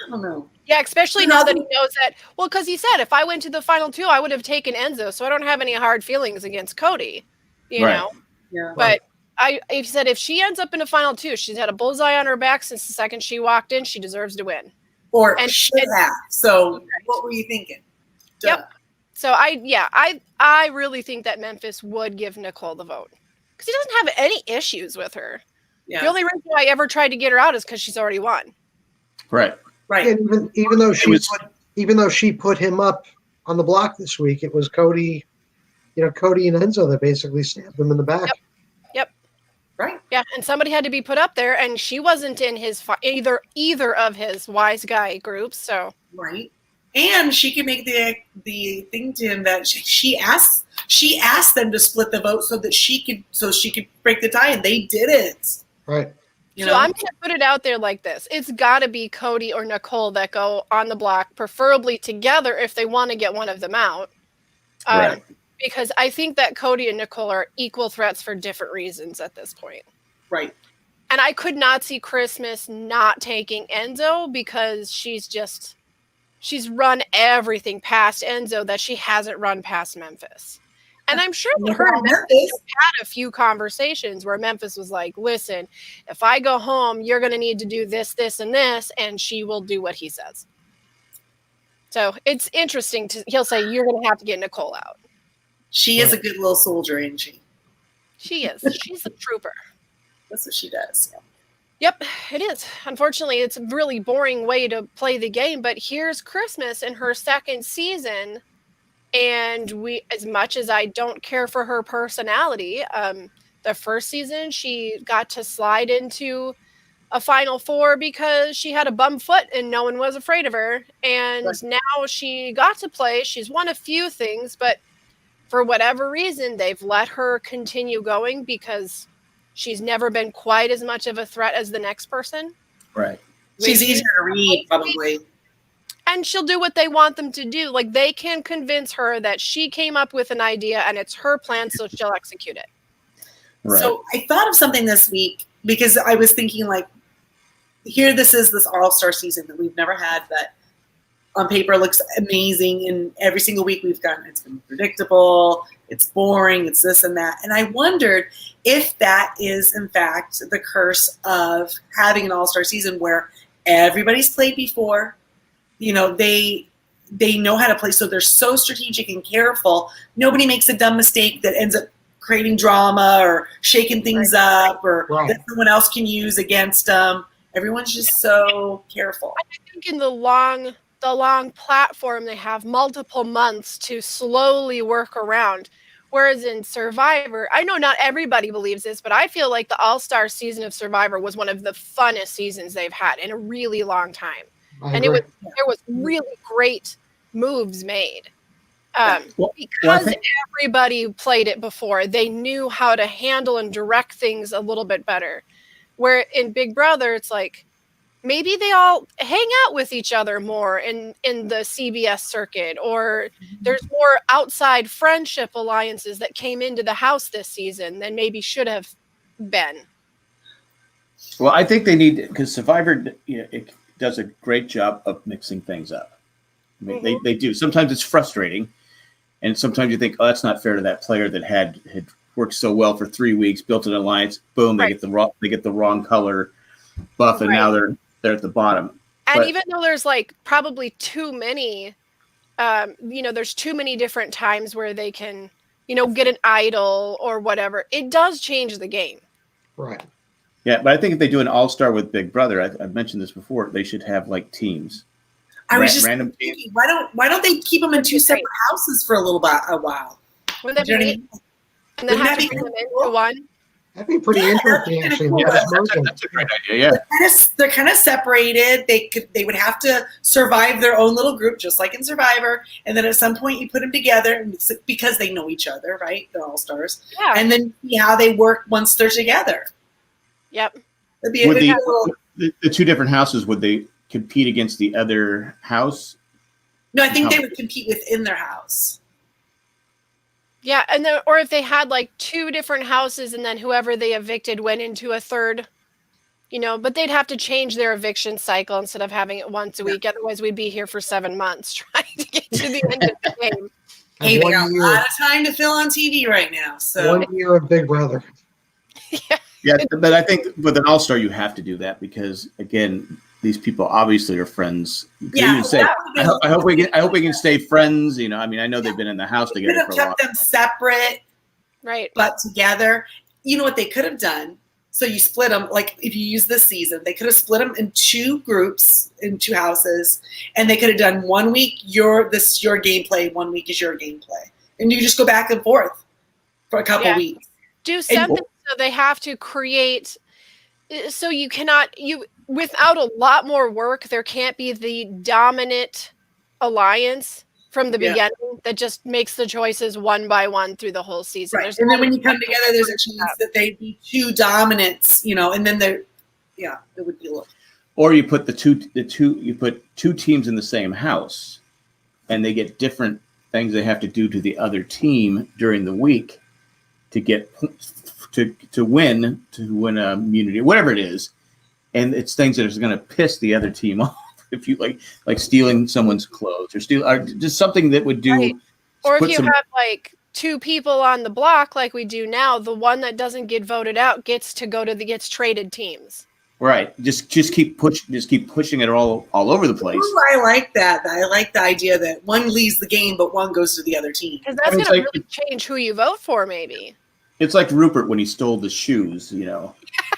S2: don't know.
S3: Yeah, especially now that he knows that. Well, because he said if I went to the final two, I would have taken Enzo, so I don't have any hard feelings against Cody. You
S1: Right.
S3: know,
S2: Yeah.
S3: but he said if she ends up in a final two, she's had a bullseye on her back since the second she walked in. She deserves to win.
S2: Or
S3: And-
S2: should have. So what were you thinking?
S3: Yep.
S2: Duh.
S3: So I really think that Memphis would give Nicole the vote because he doesn't have any issues with her.
S2: Yeah.
S3: The only reason I ever tried to get her out is because she's already won.
S1: Right.
S2: Right.
S4: And even though she put him up on the block this week, it was Cody. Cody and Enzo that basically stabbed him in the back.
S3: Yep.
S2: Right.
S3: Yeah, and somebody had to be put up there, and she wasn't in his either of his wise guy groups. So
S2: Right. And she could make the thing to him that she asked them to split the vote so she could break the tie, and they didn't.
S4: Right.
S2: You
S3: So
S2: know?
S3: I'm going to put it out there like this. It's got to be Cody or Nicole that go on the block, preferably together if they want to get one of them out.
S1: Right.
S3: Because I think that Cody and Nicole are equal threats for different reasons at this point.
S2: Right.
S3: And I could not see Christmas not taking Enzo because she's run everything past Enzo that she hasn't run past Memphis. And I'm sure that her and Memphis had a few conversations where Memphis was like, listen, if I go home, you're going to need to do this, this, and this, and she will do what he says. So it's interesting. He'll say, you're going to have to get Nicole out.
S2: She is a good little soldier, isn't she?
S3: She is. She's a trooper.
S2: That's what she does.
S3: Yep, it is. Unfortunately, it's a really boring way to play the game, but here's Christmas in her second season. And as much as I don't care for her personality, the first season she got to slide into a Final Four because she had a bum foot and no one was afraid of her. And now she got to play. She's won a few things, but for whatever reason, they've let her continue going because she's never been quite as much of a threat as the next person.
S1: Right.
S2: She's easier to read, probably.
S3: And she'll do what they want them to do. Like, they can convince her that she came up with an idea and it's her plan, so she'll execute it.
S1: Right.
S2: So I thought of something this week because I was thinking, like, this all-star season that we've never had that on paper looks amazing, and every single week we've gotten it's been predictable, it's boring, it's this and that. And I wondered if that is, in fact, the curse of having an all-star season where everybody's played before. You know, they they know how to play. So they're so strategic and careful. Nobody makes a dumb mistake that ends up creating drama or shaking things up or that someone else can use against them. Everyone's just so careful.
S3: I think in the long platform, they have multiple months to slowly work around. Whereas in Survivor, I know not everybody believes this, but I feel like the All-Star season of Survivor was one of the funnest seasons they've had in a really long time. And there was really great moves made. Because everybody played it before, they knew how to handle and direct things a little bit better. Where in Big Brother, it's like, maybe they all hang out with each other more in the CBS circuit, or there's more outside friendship alliances that came into the house this season than maybe should have been.
S1: Well, I think they need, because Survivor it does a great job of mixing things up. I mean, they do. Sometimes it's frustrating, and sometimes you think, oh, that's not fair to that player that had worked so well for 3 weeks, built an alliance. Boom, they get the wrong color buff, and now they're at the bottom.
S3: And even though there's like probably too many, there's too many different times where they can, get an idol or whatever. It does change the game.
S4: Right.
S1: Yeah, but I think if they do an all-star with Big Brother, I've mentioned this before, they should have like teams.
S2: I was just
S1: random
S2: thinking, why don't they keep them in two separate houses for a while?
S3: Wouldn't that be? And then have to bring them into one.
S4: That'd be pretty interesting, actually.
S2: Cool.
S1: That's a great idea. Yeah,
S2: they're kind of separated. They would have to survive their own little group, just like in Survivor. And then at some point, you put them together because they know each other, right? They're all stars.
S3: Yeah.
S2: And then see how they work once they're together.
S3: Yep.
S1: The two different houses, would they compete against the other house?
S2: No, I think they would compete within their house.
S3: Yeah, or if they had like two different houses and then whoever they evicted went into a third, but they'd have to change their eviction cycle instead of having it once a week. Otherwise, we'd be here for 7 months trying to get to the end of the game.
S2: Hey, they got a lot of time to fill on TV right now. So
S4: 1 year of Big Brother.
S1: Yeah, but I think with an all-star, you have to do that because, again, these people obviously are friends.
S2: Yeah,
S1: I hope we can stay friends. I mean, I know they've been in the house together for a while.
S2: Kept them separate,
S3: right?
S2: But together. You know what they could have done? So you split them. Like if you use this season, they could have split them in two groups in two houses, and they could have done 1 week your gameplay, 1 week is your gameplay, and you just go back and forth for a couple weeks.
S3: Do something so they have to create. So you cannot without a lot more work, there can't be the dominant alliance from the beginning that just makes the choices one by one through the whole season.
S2: Right. And then when you come together, there's a chance that they'd be two dominants, and then it would be a little.
S1: Or you put you put two teams in the same house, and they get different things they have to do to the other team during the week to get to win a immunity, whatever it is. And it's things that are going to piss the other team off. If you like stealing someone's clothes or just something that would do.
S3: Right. Or if you have like two people on the block, like we do now, the one that doesn't get voted out gets traded teams.
S1: Right. Just keep pushing it all over the place.
S2: Ooh, I like that. I like the idea that one leaves the game, but one goes to the other team.
S3: Because that's going to really change who you vote for, maybe.
S1: It's like Rupert when he stole the shoes,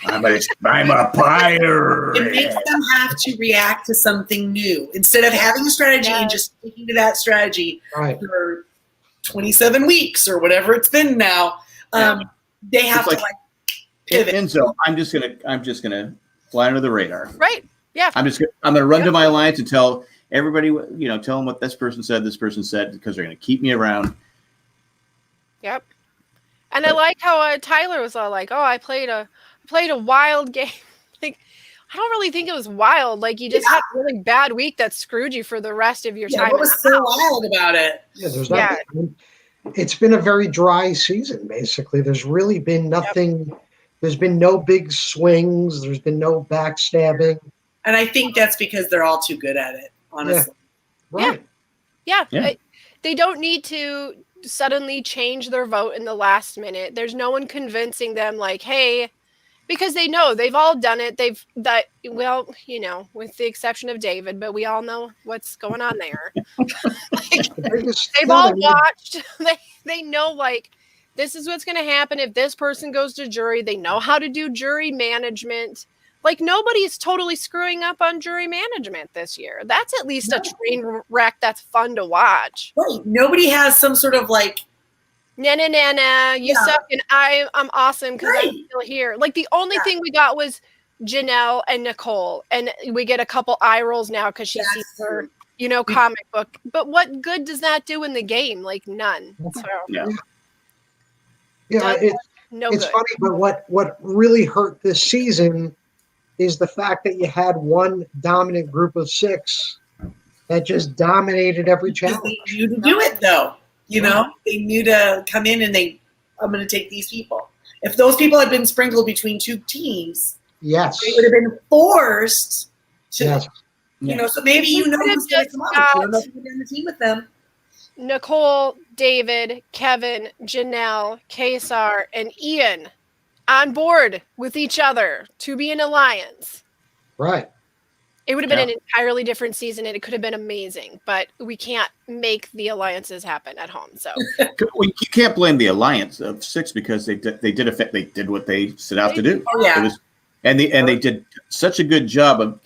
S1: I'm a pirate.
S2: It makes them have to react to something new instead of having a strategy and just sticking to that strategy for 27 weeks or whatever it's been now. They have to pivot.
S1: Enzo, I'm just gonna fly under the radar.
S3: Right. Yeah.
S1: I'm gonna run to my alliance and tell everybody, tell them what this person said, because they're gonna keep me around.
S3: Yep. And I like how Tyler was all like, "Oh, I played a wild game." Like, I don't really think it was wild. Like, you just had a really bad week that screwed you for the rest of your time.
S2: What was so wild about it?
S4: Yeah, there's nothing. It's been a very dry season, basically. There's really been nothing. Yep. There's been no big swings. There's been no backstabbing.
S2: And I think that's because they're all too good at it, honestly.
S4: Yeah. Right.
S3: Yeah. They don't need to suddenly change their vote in the last minute. There's no one convincing them like, hey, because they know they've all done it. With the exception of David, but we all know what's going on there. They've all watched. They know, like, this is what's going to happen if this person goes to jury. They know how to do jury management. Like, nobody's totally screwing up on jury management this year. That's at least a train wreck that's fun to watch.
S2: Right. Nobody has some sort of like,
S3: nah, you suck and I'm awesome because I'm still here. Like, the only thing we got was Janelle and Nicole, and we get a couple eye rolls now because she sees her, comic book. But what good does that do in the game? Like, none. So
S1: Yeah.
S4: Yeah, it's funny, but what really hurt this season is the fact that you had one dominant group of 6 that just dominated every challenge.
S2: They knew to do it, though. They knew to come in and I'm going to take these people. If those people had been sprinkled between 2 teams,
S4: yes,
S2: they would have been forced to,
S4: yes.
S2: so maybe who's going to come out. You don't know if you're in the team with them.
S3: Nicole, David, Kevin, Janelle, Kaysar, and Ian on board with each other to be an alliance.
S4: Right.
S3: It would have been an entirely different season, and it could have been amazing, but we can't make the alliances happen at home. So
S1: you can't blame the alliance of 6 because they did what they set out to do.
S2: Oh, yeah.
S1: They did such a good job of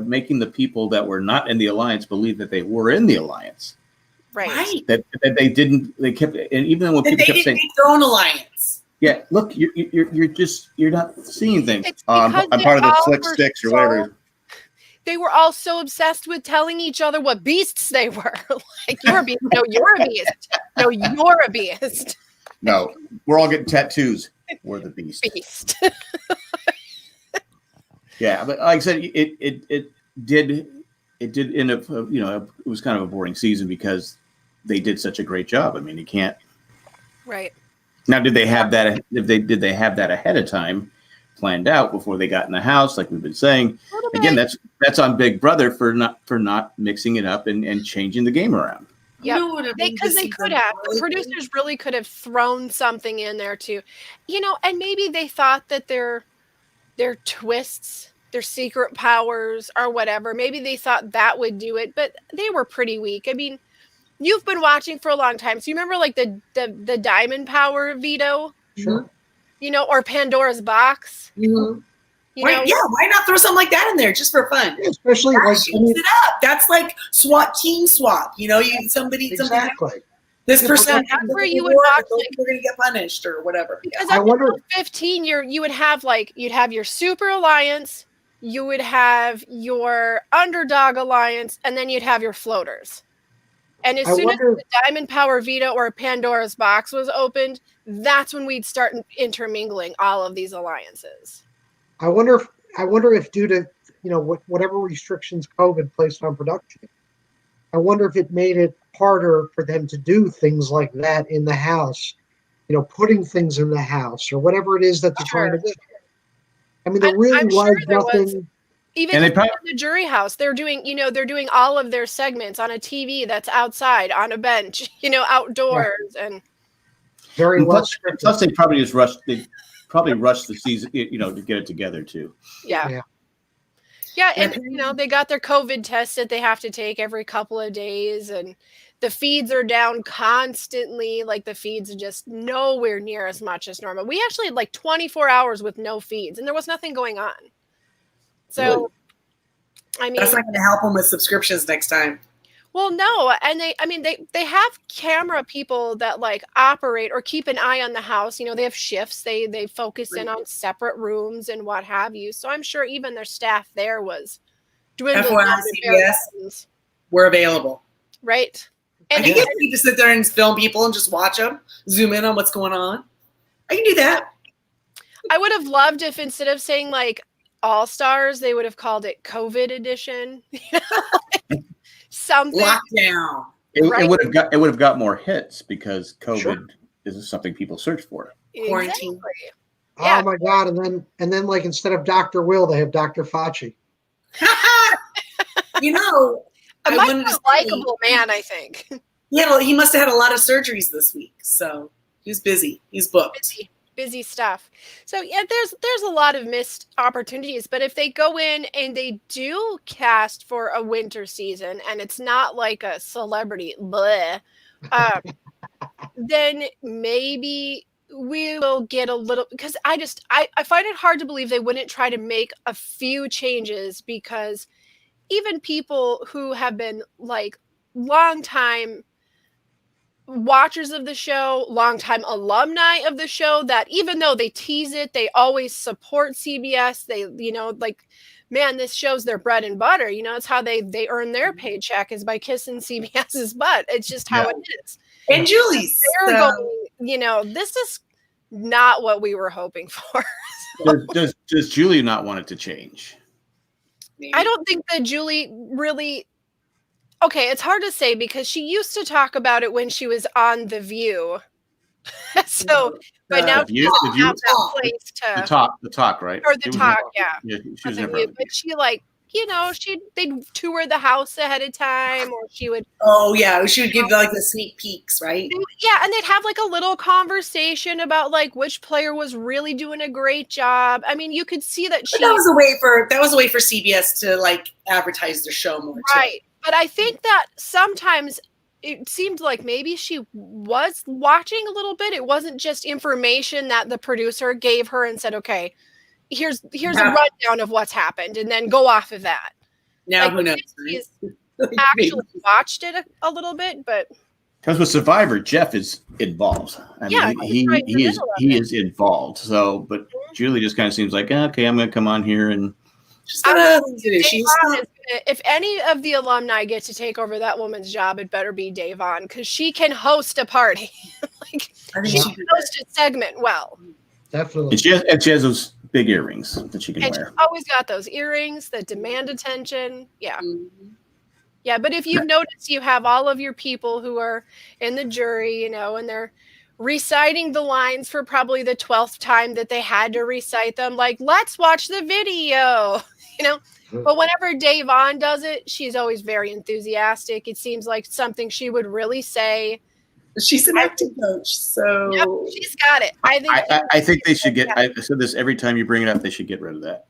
S1: making the people that were not in the alliance believe that they were in the alliance.
S3: Right.
S1: That they didn't. They kept, and even when people kept saying
S2: make their own alliance.
S1: Yeah, look, you're not seeing things.
S3: I'm
S1: part of the Slick Sticks or whatever.
S3: They were all so obsessed with telling each other what beasts they were. Like, you're a beast. No, you're a beast. No, you're a beast.
S1: No, we're all getting tattoos. We're the beast.
S3: Beast.
S1: Yeah, but like I said, it did end up. It was kind of a boring season because they did such a great job. I mean, you can't.
S3: Right.
S1: Now, did they have that? Did they have that ahead of time, planned out before they got in the house? Like we've been saying, again, that's on Big Brother for not mixing it up and changing the game around.
S3: Yeah, because they could have. The producers really could have thrown something in there too, and maybe they thought that their twists, their secret powers, or whatever. Maybe they thought that would do it, but they were pretty weak. I mean, you've been watching for a long time, so you remember like the diamond power veto,
S4: Sure.
S3: Or Pandora's box.
S2: Mm-hmm. Why not throw something like that in there just for fun?
S4: Yeah, especially
S2: it up. That's like team swap. Somebody
S4: exactly.
S2: This person.
S3: That's where you would watch.
S2: They're going to get punished or whatever.
S3: Because I wonder. 15, you would have you'd have your super alliance, you would have your underdog alliance, and then you'd have your floaters. And as soon as the Diamond Power veto or Pandora's box was opened, that's when we'd start intermingling all of these alliances.
S4: I wonder if due to whatever restrictions COVID placed on production, I wonder if it made it harder for them to do things like that in the house, putting things in the house or whatever it is that they're trying to do. I mean, there really was nothing.
S3: Even in the jury house, they're doing all of their segments on a TV that's outside on a bench, outdoors, and
S4: very well.
S1: Plus, they probably just rushed. They probably rushed the season, to get it together too.
S3: Yeah, and they got their COVID test that they have to take every couple of days, and the feeds are down constantly. Like, the feeds are just nowhere near as much as normal. We actually had 24 hours with no feeds, and there was nothing going on. So, I mean,
S2: that's not going to help them with subscriptions next time.
S3: Well, no, and they have camera people that operate or keep an eye on the house. They have shifts. They focus in on separate rooms and what have you. So I'm sure even their staff there was dwindling.
S2: CBS, we're available,
S3: right?
S2: And I guess you just sit there and film people and just watch them, zoom in on what's going on. I can do that.
S3: I would have loved if instead of saying All Stars, they would have called it COVID edition. Something
S2: lockdown.
S1: It would have got more hits because COVID is something people search for.
S2: Quarantine.
S3: Exactly.
S4: Oh my God! And then instead of Dr. Will, they have Dr. Fauci.
S3: A likable man, I think.
S2: Yeah, well, he must have had a lot of surgeries this week, so he's busy. He's booked.
S3: busy stuff. So yeah, there's a lot of missed opportunities. But if they go in and they do cast for a winter season, and it's not like a celebrity, bleh, then maybe we will get a little, because I find it hard to believe they wouldn't try to make a few changes, because even people who have been like long time watchers of the show, longtime alumni of the show, that even though they tease it, they always support CBS. They, like, man, this show's their bread and butter. It's how they earn their paycheck, is by kissing CBS's butt. It's just how it is.
S2: And Julie's.
S3: They're going, this is not what we were hoping for.
S1: Does Julie not want it to change?
S2: Maybe.
S3: I don't think that Julie really. Okay, it's hard to say, because she used to talk about it when she was on The View. So, but now
S1: The View?
S3: she doesn't have that place to
S1: The talk, right?
S3: or the
S1: It was
S3: talk,
S1: never-
S3: yeah.
S1: she was
S3: The
S1: never.
S3: View. But she they'd tour the house ahead of time, or she would.
S2: Oh yeah, she would give like the sneak peeks, right?
S3: Yeah, and they'd have like a little conversation about like which player was really doing a great job. I mean, you could see that
S2: But that was a way for CBS to like advertise the show more, too.
S3: Right. But I think that sometimes it seemed like maybe she was watching a little bit. It wasn't just information that the producer gave her and said, okay, here's a rundown of what's happened, and then go off of that.
S2: Now
S3: Like,
S2: who knows?
S3: She's
S2: Right?
S3: actually watched it a little bit, but
S1: Because with Survivor, Jeff is involved. I
S3: Yeah,
S1: mean,
S3: he's right in the middle of
S1: he
S3: it.
S1: is involved. So, but Julie just kind of seems like, okay, I'm going to come on here and.
S2: She's got a thing to do.
S3: Dave
S2: She's
S3: Vaughn is gonna- if any of the alumni get to take over that woman's job, it better be Dave Vaughn, because she can host a party. Like,
S2: I think
S3: she
S2: she
S3: can host a segment well.
S4: Definitely.
S1: And she has those big earrings that she can
S3: And she's
S1: wear.
S3: always got those earrings that demand attention. Yeah.
S2: Mhm.
S3: Yeah. But if you've noticed, you have all of your people who are in the jury, and they're reciting the lines for probably the 12th time that they had to recite them. Like, let's watch the video, But whenever Dave Vaughn does it, she's always very enthusiastic. It seems like something she would really say.
S2: She's an acting coach, so
S3: Yep, she's got it.
S1: I think they should get. I said this every time you bring it up. They should get rid of that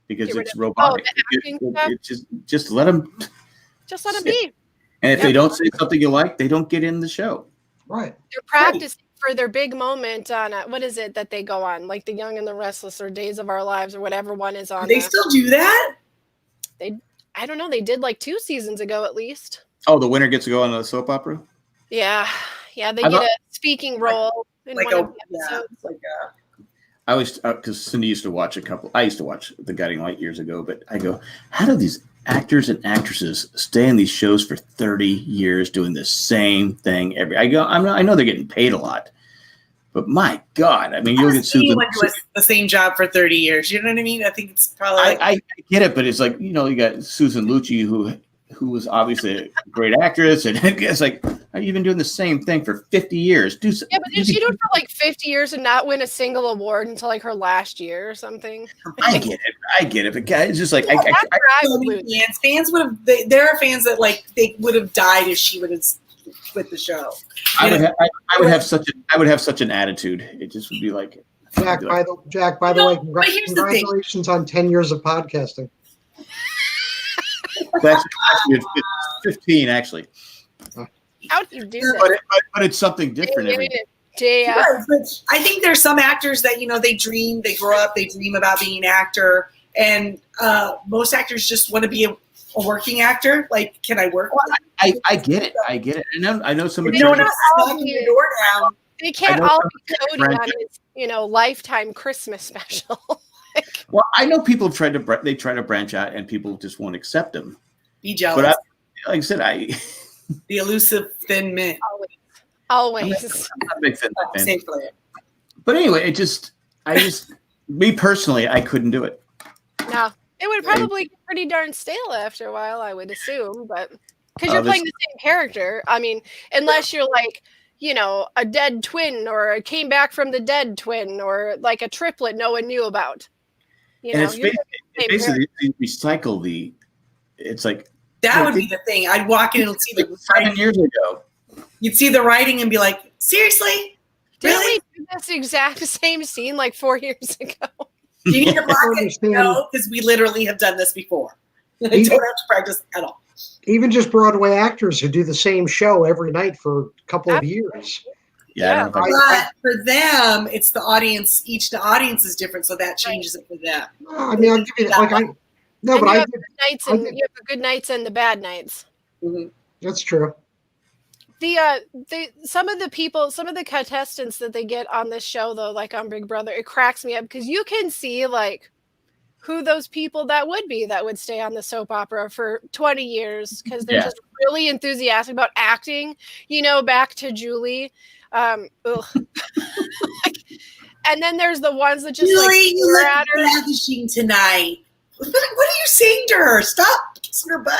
S1: because
S3: Get rid
S1: it's
S3: of-
S1: robotic.
S3: the acting stuff?
S1: It's just let them.
S3: Just let him be.
S1: And if they don't say something you like, they don't get in the show.
S4: Right.
S3: They're practicing for their big moment on what is it that they go on, like The Young and the Restless or Days of Our Lives or whatever one is on.
S2: they still do that.
S3: I don't know. They did like 2 seasons ago at least.
S1: Oh, the winner gets to go on a soap opera.
S3: Yeah, they
S1: I
S3: get
S1: thought-
S3: a speaking role in
S2: Like
S3: one
S2: a
S3: of the episodes.
S1: I always because Cindy used to watch a couple. I used to watch The Guiding Light years ago, but I go, how do these actors and actresses stay in these shows for 30 years doing the same thing every? I know they're getting paid a lot, but my God, I mean, you'll get Susan.
S2: Anyone doing the same job for 30 years. You know what I mean? I think it's probably like,
S1: I get it, but it's like you got Susan Lucci who was obviously a great actress, and it's like, are you been doing the same thing for 50 years?
S3: Yeah, but did she do it for like 50 years and not win a single award until like her last year or something?
S1: I get it, but guys, it's just like
S3: That's where I would
S2: so
S3: lose.
S2: fans would have. There are fans that like they would have died if she would have quit the show.
S1: I would have such an attitude. It just would be like,
S4: Jack, by the
S2: No,
S4: way,
S2: but here's the thing.
S4: congratulations on 10 years of podcasting.
S1: that's it's 15 actually,
S3: How do you do
S1: but,
S3: that?
S1: but it's something different every day.
S3: Yeah.
S2: Right, but I think there's some actors that they grow up, they dream about being an actor, and most actors just want to be a working actor. Like, can I work?
S1: I get it. I know some.
S2: If you don't want to
S3: all
S2: knocking
S3: be-
S2: your door down.
S3: They can't
S1: I know
S3: all
S1: some
S3: be Cody
S1: friends-
S3: on his, Lifetime Christmas special.
S1: Well, I know people have tried to branch out, and people just won't accept them.
S2: Be jealous.
S1: But like I said,
S2: The elusive thin mint.
S3: Always.
S1: I'm not a big fan.
S2: Same player.
S1: But anyway, me personally, I couldn't do it.
S3: No. It would probably get pretty darn stale after a while, I would assume, but because you're
S1: this-
S3: playing the same character. I mean, unless you're like, a dead twin or a came back from the dead twin or like a triplet no one knew about.
S1: And it's
S3: you're
S1: basically they recycle it's like
S2: That would be the thing. I'd walk in and see the
S1: 7 years ago.
S2: You'd see the writing and be like, seriously?
S3: Didn't
S2: Really?
S3: we do this exact same scene like 4 years ago.
S2: Do you need to
S4: I
S2: practice?
S4: understand.
S2: No, because we literally have done this before. I don't have to practice at all.
S4: Even just Broadway actors who do the same show every night for a couple of years.
S1: Yeah, I don't know if I,
S2: But for them, it's the audience. The audience is different, so that changes it for them.
S4: I mean, I'll give you that. Like I, no,
S3: And
S4: but
S3: you
S4: I
S3: have
S4: did,
S3: the nights and you have the good nights and the bad nights.
S2: Mhm.
S4: that's true.
S3: Some of the contestants that they get on this show though, like on Big Brother, it cracks me up because you can see like who those people that would stay on the soap opera for 20 years because they're
S1: Yeah.
S3: just really enthusiastic about acting, back to Julie. Ugh. And then there's the ones that just like
S2: Julie, you
S3: stare
S2: look
S3: at her.
S2: ravishing tonight. What are you saying to her? Stop kissing her butt.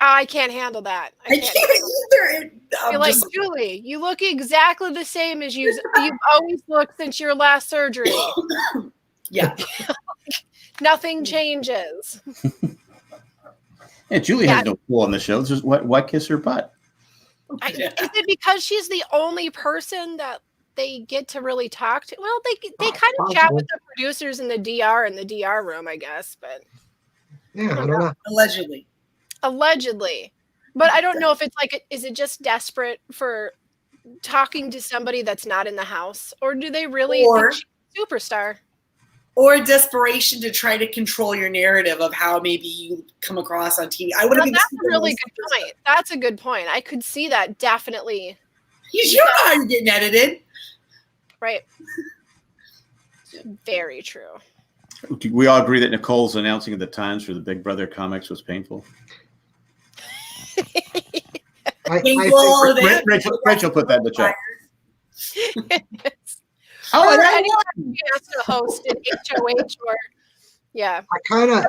S3: I can't handle that.
S2: I can't either. I'm
S3: You're like,
S2: just-
S3: Julie, you look exactly the same as you've always looked since your last surgery.
S2: yeah.
S3: Nothing changes.
S1: yeah, Julie
S3: Yeah.
S1: has no pull on the show. It's just why kiss her butt?
S2: Yeah.
S3: Is it because she's the only person that they get to really talk to? Well, they kind of chat with the producers in the DR room, I guess, but
S4: Yeah, I don't know.
S3: allegedly. But I don't know if it's like, is it just desperate for talking to somebody that's not in the house, or do they really
S2: Or-
S3: think she's a superstar?
S2: Or desperation to try to control your narrative of how maybe you come across on TV. I would have
S3: Well,
S2: been.
S3: that's a really good point. That's a good point. I could see that definitely.
S2: You don't know how you're getting edited.
S3: Right. Very true.
S1: Do we all agree that Nicole's announcing of the times for the Big Brother comics was painful?
S4: I
S2: Well, that-
S1: Rachel put that in the chat.
S3: Or
S1: Oh, and I
S3: anyone
S1: won.
S3: who has to host an HOH or yeah.
S4: kind of.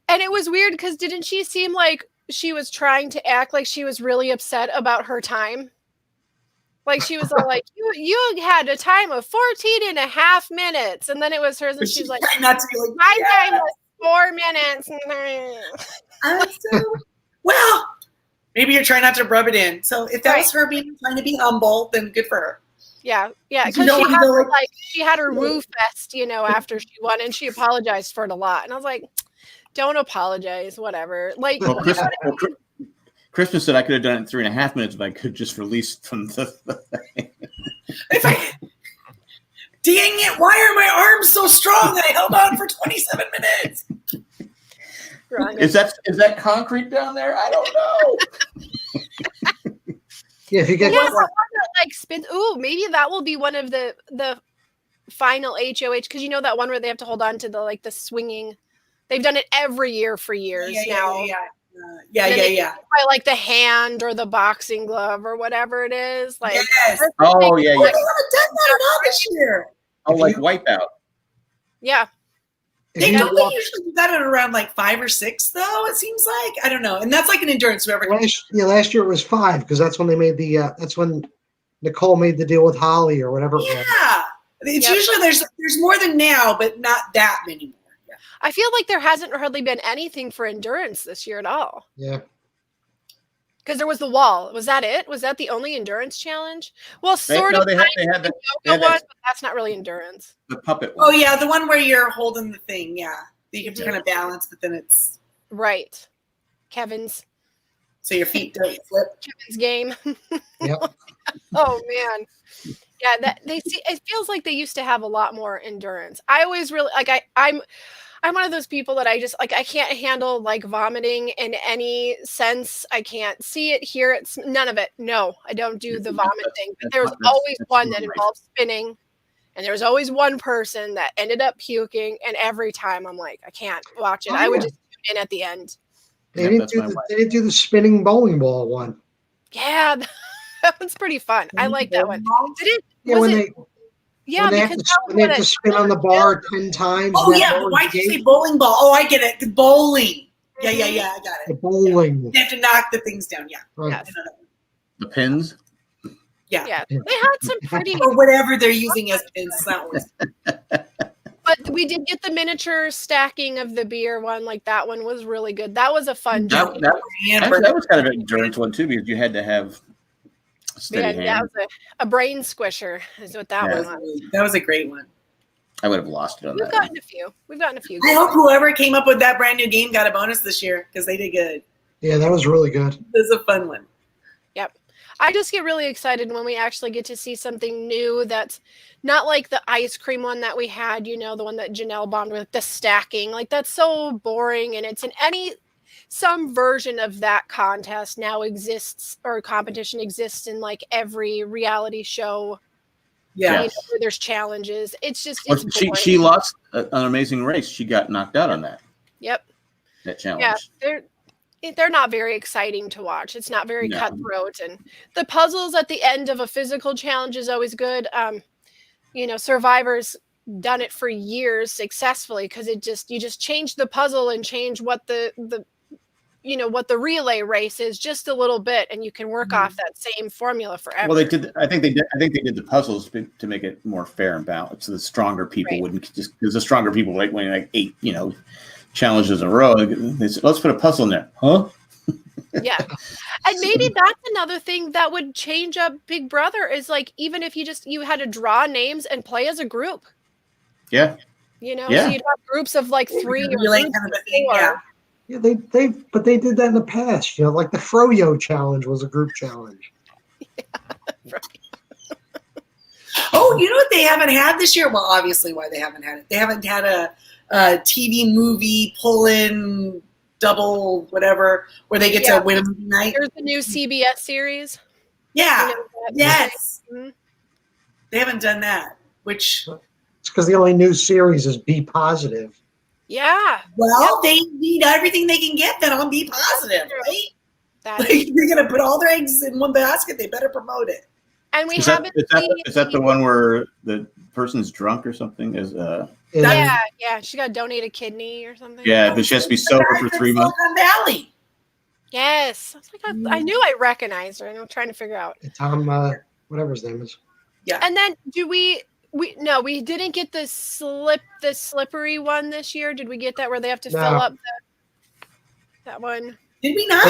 S3: And it was weird because didn't she seem like she was trying to act like she was really upset about her time? Like she was all like, you had a time of 14 and a half minutes. And then it was hers and she's like,
S2: trying not to be like,
S3: my
S2: yeah,
S3: time was 4 minutes.
S2: I'm so well. Maybe you're trying not to rub it in. So if that was her trying to be humble, then good for her.
S3: Yeah.
S2: You
S3: Because
S2: don't
S3: she
S2: wanna
S3: had
S2: go
S3: her,
S2: like-
S3: like she had her woo fest, after she won, and she apologized for it a lot. And I was like, don't apologize, whatever. Like
S1: Well, Christmas said I could have done it in 3.5 minutes if I could just release from the thing.
S2: If I, dang it! Why are my arms so strong that I held on for 27 minutes?
S1: Is that concrete down there? I don't know.
S4: Yeah, if you get
S3: Yes, I want to like spin. Ooh, maybe that will be one of the final HOH because that one where they have to hold on to the swinging. They've done it every year for years now.
S2: Yeah.
S3: By like the hand or the boxing glove or whatever it is. Like
S2: Yes.
S1: Oh yeah,
S2: Oh,
S1: yeah.
S2: they haven't done that at all this year.
S1: Oh, like Wipeout.
S3: yeah.
S2: They
S4: if you
S2: don't they
S4: walk-
S2: usually do that at around like 5 or 6, though. It seems like I don't know, and that's like an endurance. Whoever
S4: last year it was 5 because that's when they made the. That's when Nicole made the deal with Holly or whatever. It was.
S2: yeah, it's
S3: Yep.
S2: usually there's more than now, but not that many more. Yeah.
S3: I feel like there hasn't hardly been anything for endurance this year at all.
S4: Yeah.
S3: Because there was the wall. Was that it? Was that the only endurance challenge? Well,
S1: They
S3: sort of.
S1: had
S3: The
S1: the
S3: yoga
S1: that-
S3: one, but that's not really endurance.
S1: puppet
S2: Oh
S1: one.
S2: yeah, the one where you're holding the thing. Yeah, that you have to kind of balance, but then it's
S3: Right. Kevin's
S2: so your feet don't flip.
S3: game.
S4: Yep.
S3: Oh man. Yeah, that they see it feels like they used to have a lot more endurance. I always really I'm one of those people that I just I can't handle vomiting in any sense. I can't see it, hear it, none of it. No, I don't do the vomit thing. But there's always one that involves spinning, and there's always one person that ended up puking, and every time I'm like, I can't watch it.
S4: Oh,
S3: I would
S4: yeah.
S3: just tune in at the end.
S4: They
S1: Yeah,
S4: didn't
S1: that's
S4: do
S1: my wife.
S4: they didn't do the spinning bowling ball one.
S3: Yeah, that one's pretty fun. I like that one. Did it?
S4: Yeah,
S3: Was
S4: when
S3: it?
S4: they
S3: Yeah,
S4: when they have
S3: because
S4: to,
S3: that
S4: when
S3: was
S4: they
S3: what
S4: have to spin on the bar 10 times.
S2: Oh
S4: that
S2: yeah,
S4: ball
S2: why did you
S4: gate,
S2: say bowling ball? Oh, I get it. The bowling. Yeah, I got
S4: the
S2: it.
S4: bowling.
S2: You have to knock the things down. Yeah.
S4: Right.
S3: Yes.
S1: The pins.
S2: Yeah.
S3: Yeah, they had some pretty.
S2: Or whatever they're using as pins. It's not worth it.
S3: But we did get the miniature stacking of the beer one. Like that one was really good. That was a fun
S1: That,
S3: journey.
S1: that,
S2: Yeah,
S1: actually, that was kind of an endurance one too, because you had to have Steady
S3: Man, that
S1: hand.
S3: was a brain squisher, is what that
S1: Yeah.
S3: one was.
S2: That was a great one.
S1: I would have lost it on
S3: We've
S1: that.
S3: gotten a few. We've gotten a few.
S2: I hope whoever came up with that brand new game got a bonus this year because they did good.
S4: Yeah, that was really good.
S2: This is a fun one.
S3: Yep. I just get really excited when we actually get to see something new that's not like the ice cream one that we had, the one that Janelle bombed with, the stacking. Like, that's so boring. And it's some version of that contest now exists, or competition exists in like every reality show.
S2: Yeah.
S3: Where there's challenges. It's just,
S1: Well,
S3: it's
S1: she
S3: boring.
S1: lost an Amazing Race. She got knocked out on that
S3: Yep.
S1: challenge.
S3: Yeah. They're not very exciting to watch. It's not very
S1: No.
S3: cutthroat, and the puzzles at the end of a physical challenge is always good. Survivor's done it for years successfully because you just change the puzzle and change what the what the relay race is just a little bit, and you can work off that same formula forever.
S1: Well, they did. I think they did the puzzles to make it more fair and balanced. So the stronger people wouldn't just, because the stronger people like winning like 8, challenges in a row. They said, let's put a puzzle in there, huh?
S3: Yeah. And maybe that's another thing that would change up Big Brother, is like, even if you had to draw names and play as a group.
S1: Yeah.
S3: So
S1: Yeah.
S3: you'd have groups of like 3 or
S2: Relay
S3: groups
S2: kind of
S3: of
S2: a thing,
S3: 4.
S2: yeah.
S4: Yeah, they did that in the past. Like the Froyo challenge was a group challenge.
S2: Oh, you know what they haven't had this year? Well, obviously why they haven't had it. They haven't had a TV movie pull-in double whatever where they get to win a movie night.
S3: There's the new CBS series.
S2: Yeah.
S3: You know that?
S2: Yes.
S3: Mhm.
S2: They haven't done that, which,
S4: It's because the only new series is Be Positive.
S3: Yeah.
S2: well, they need everything they can get then on Be Positive, right?
S3: That
S2: Like, they're going to put all their eggs in one basket. They better promote it.
S3: and we
S1: Is that,
S3: haven't
S1: is that the one where the person's drunk or something?
S3: Yeah, she got to donate a kidney or something.
S1: Yeah, but she has to be sober for 3 months.
S2: Silicon Valley.
S3: Yes. I was like, I knew I recognized her, and I'm trying to figure out.
S4: Tom, whatever his name is.
S3: And then we didn't get the slippery one this year. Did we get that where they have to fill up that one?
S2: Did we not?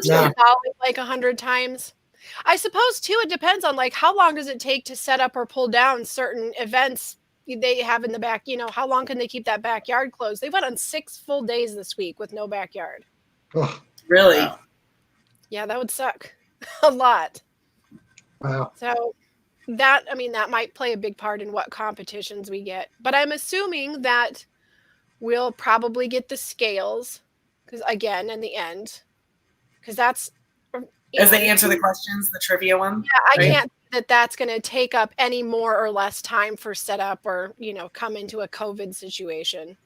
S4: No.
S3: Like 100 times. I suppose too, it depends on like how long does it take to set up or pull down certain events they have in the back. How long can they keep that backyard closed? They went on 6 full days this week with no backyard.
S4: Oh,
S2: Really?
S1: Wow.
S3: Yeah, that would suck a lot.
S4: wow.
S3: So that might play a big part in what competitions we get. But I'm assuming that we'll probably get the scales, because again, in the end, because that's
S2: As they answer the questions, the trivia one.
S3: Yeah, I
S2: right?
S3: can't that's going to take up any more or less time for setup or come into a COVID situation.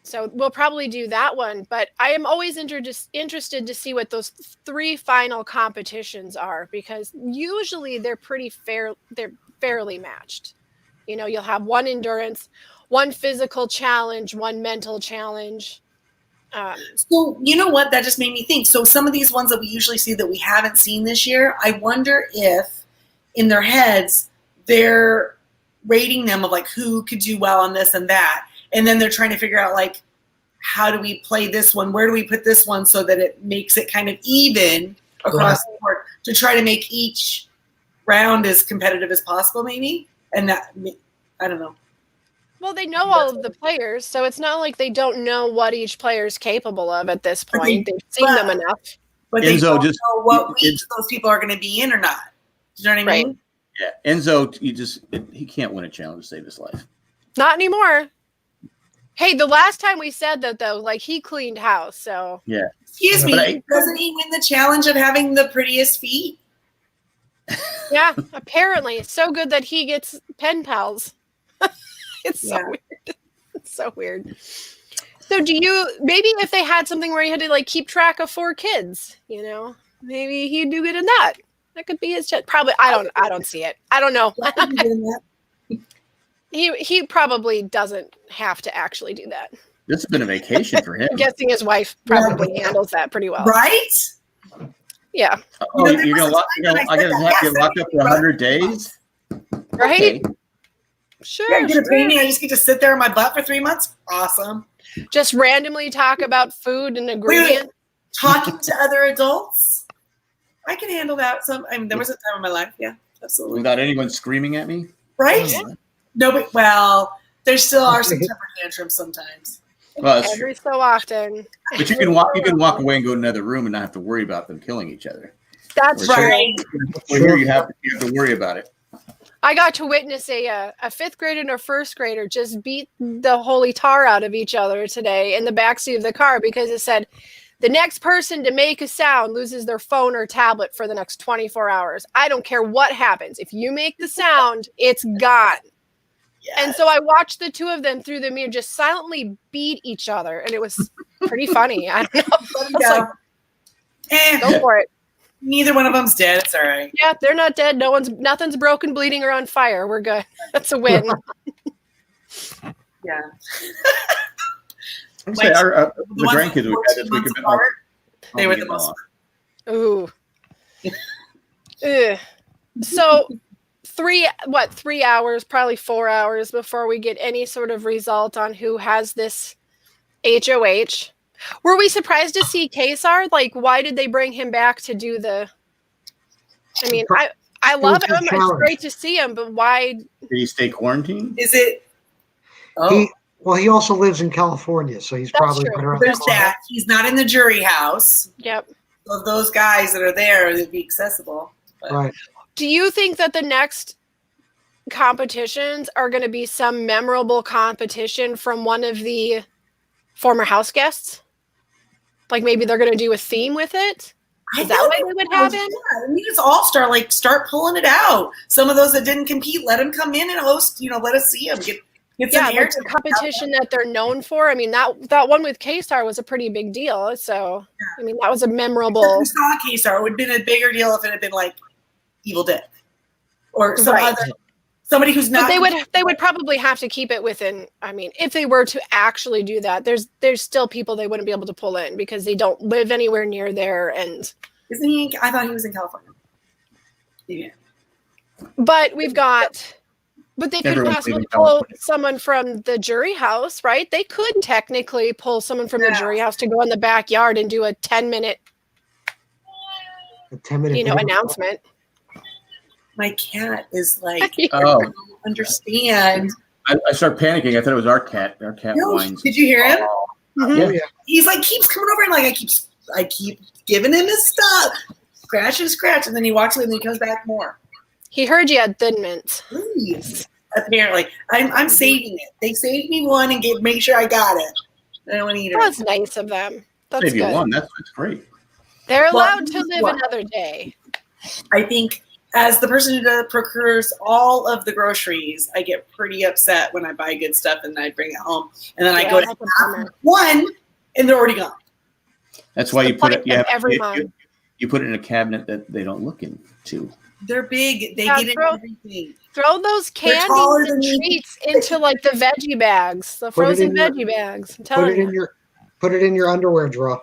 S3: So we'll probably do that one, but I am always interested to see what those 3 final competitions are, because usually they're pretty fair. They're fairly matched. You'll have 1 endurance, 1 physical challenge, 1 mental challenge.
S2: So you know what? That just made me think. So some of these ones that we usually see that we haven't seen this year, I wonder if in their heads they're rating them of like who could do well on this and that. And then they're trying to figure out like, how do we play this one? Where do we put this one so that it makes it kind of even across the board to try to make each round as competitive as possible, maybe? And that, I don't know.
S3: Well, they know all of the players, so it's not like they don't know what each player is capable of at this point. They've seen them enough.
S2: But they
S1: Enzo
S2: don't
S1: just-
S2: know what week those people are going to be in or not. Do you know what I mean?
S1: Yeah, Enzo, he can't win a challenge to save his life.
S3: Not anymore. Hey, the last time we said that, though, like, he cleaned house, so.
S1: Yeah.
S2: Excuse me,
S1: But
S2: doesn't he win the challenge of having the prettiest feet?
S3: Yeah, apparently. It's so good that he gets pen pals. It's so weird. It's so weird. So maybe if they had something where he had to, like, keep track of 4 kids, maybe he'd do good in that. That could be his probably. I don't see it. I don't know. He probably doesn't have to actually do that.
S1: This has been a vacation for him.
S3: I'm guessing his wife probably handles that pretty well.
S2: Right?
S3: Yeah.
S1: Oh, you're gonna have you locked up for 100 days?
S3: Right?
S1: Okay.
S3: Sure.
S2: Yeah, get a painting. I just get to sit there on my butt for 3 months. Awesome.
S3: Just randomly talk about food and ingredients.
S2: Talking to other adults. I can handle that. There was a time in my life. Yeah, absolutely.
S1: Without anyone screaming at me.
S2: Right?
S1: Oh,
S2: No, but there still are some temper tantrums sometimes.
S1: well, that's true.
S3: Every so often.
S1: But you can walk away and go to another room and not have to worry about them killing each other.
S3: That's
S1: Or-
S3: true.
S2: Right.
S1: Well, here you have to worry about it.
S3: I got to witness a fifth grader and a first grader just beat the holy tar out of each other today in the backseat of the car because it said the next person to make a sound loses their phone or tablet for the next 24 hours. I don't care what happens. If you make the sound, it's gone.
S2: Yes.
S3: And so I watched the two of them through the mirror just silently beat each other. And it was pretty funny. I don't know.
S2: Let 'em
S3: I was
S2: go.
S3: like, go for it.
S2: Neither one of them's dead. It's all right.
S3: Yeah, they're not dead. Nothing's broken, bleeding, or on fire. We're good. That's a win.
S2: Yeah.
S1: I'm saying the
S2: ones
S1: grandkids we had this
S2: 14
S1: week
S2: months
S1: have been
S2: apart, they were the
S1: getting
S2: most.
S1: along.
S3: Ooh. Ugh. So 3 hours, probably 4 hours before we get any sort of result on who has this HOH. Were we surprised to see Kesar? Like, why did they bring him back to do the? I mean, I love
S4: was his
S3: him. It's
S4: challenge.
S3: great to see him, but why?
S1: Did he stay quarantined?
S2: Is it? Oh,
S4: He also lives in California, so he's
S3: That's
S4: probably
S3: true.
S4: better off.
S2: there's that. He's not in the jury house.
S3: Yep.
S2: So those guys that are there, they'd be accessible.
S4: Right.
S3: Do you think that the next competitions are going to be some memorable competition from one of the former house guests? Like maybe they're going to do a theme with it? Is that what would happen?
S2: Yeah, I mean, it's all-star. Like, start pulling it out. Some of those that didn't compete, let them come in and host. Let us see them. Get
S3: Yeah,
S2: some
S3: like the competition that they're known for. I mean, that one with K-Star was a pretty big deal. So, I mean, that was a memorable.
S2: If we saw K-Star, it would have been a bigger deal if it had been like Evil Dead or some
S3: Right.
S2: other somebody who's not.
S3: But they would probably have to keep it within. I mean, if they were to actually do that, there's still people they wouldn't be able to pull in because they don't live anywhere near there. And
S2: Isn't he? I thought he was in California. Yeah.
S3: but we've got. But they could
S1: Everyone's
S3: possibly
S1: leaving
S3: pull
S1: California.
S3: someone from the jury house, right? They could technically pull someone from the
S2: Yeah.
S3: jury house to go in the backyard and do a 10-minute,
S4: A 10-minute video.
S3: announcement.
S2: My cat is like,
S1: Oh,
S2: I don't understand.
S1: I started panicking. I thought it was our cat. Our cat
S2: No,
S1: whines.
S2: did you hear him?
S3: Mhm.
S4: Oh, yeah.
S2: He's like keeps coming over and like I keep giving him his stuff, scratch, and then he walks away and then he comes back more.
S3: He heard you had Thin Mints.
S2: Please. Apparently, I'm saving it. They saved me one and make sure I got it. I don't want to eat it.
S3: That's nice of them. That's
S1: Maybe
S3: good.
S1: one. That's great.
S3: They're
S2: Well,
S3: allowed to live
S2: what?
S3: another day.
S2: I think as the person who procures all of the groceries, I get pretty upset when I buy good stuff and I bring it home, and then I go to
S3: that's a
S2: have
S3: bummer.
S2: one and they're already gone.
S1: That's why
S3: the
S1: you put
S3: point
S1: it. You,
S3: of every
S1: you,
S3: month.
S1: you put it in a cabinet that they don't look into.
S2: They're big. They
S3: Yeah,
S2: get into
S3: throw-
S2: everything.
S3: Throw those
S2: They're taller
S3: candies
S2: than
S3: and
S2: me.
S3: treats into like the veggie bags, the
S4: Put it
S3: frozen
S4: in your-
S3: veggie bags. I'm
S4: Put
S3: telling
S4: it in
S3: you.
S4: your underwear drawer.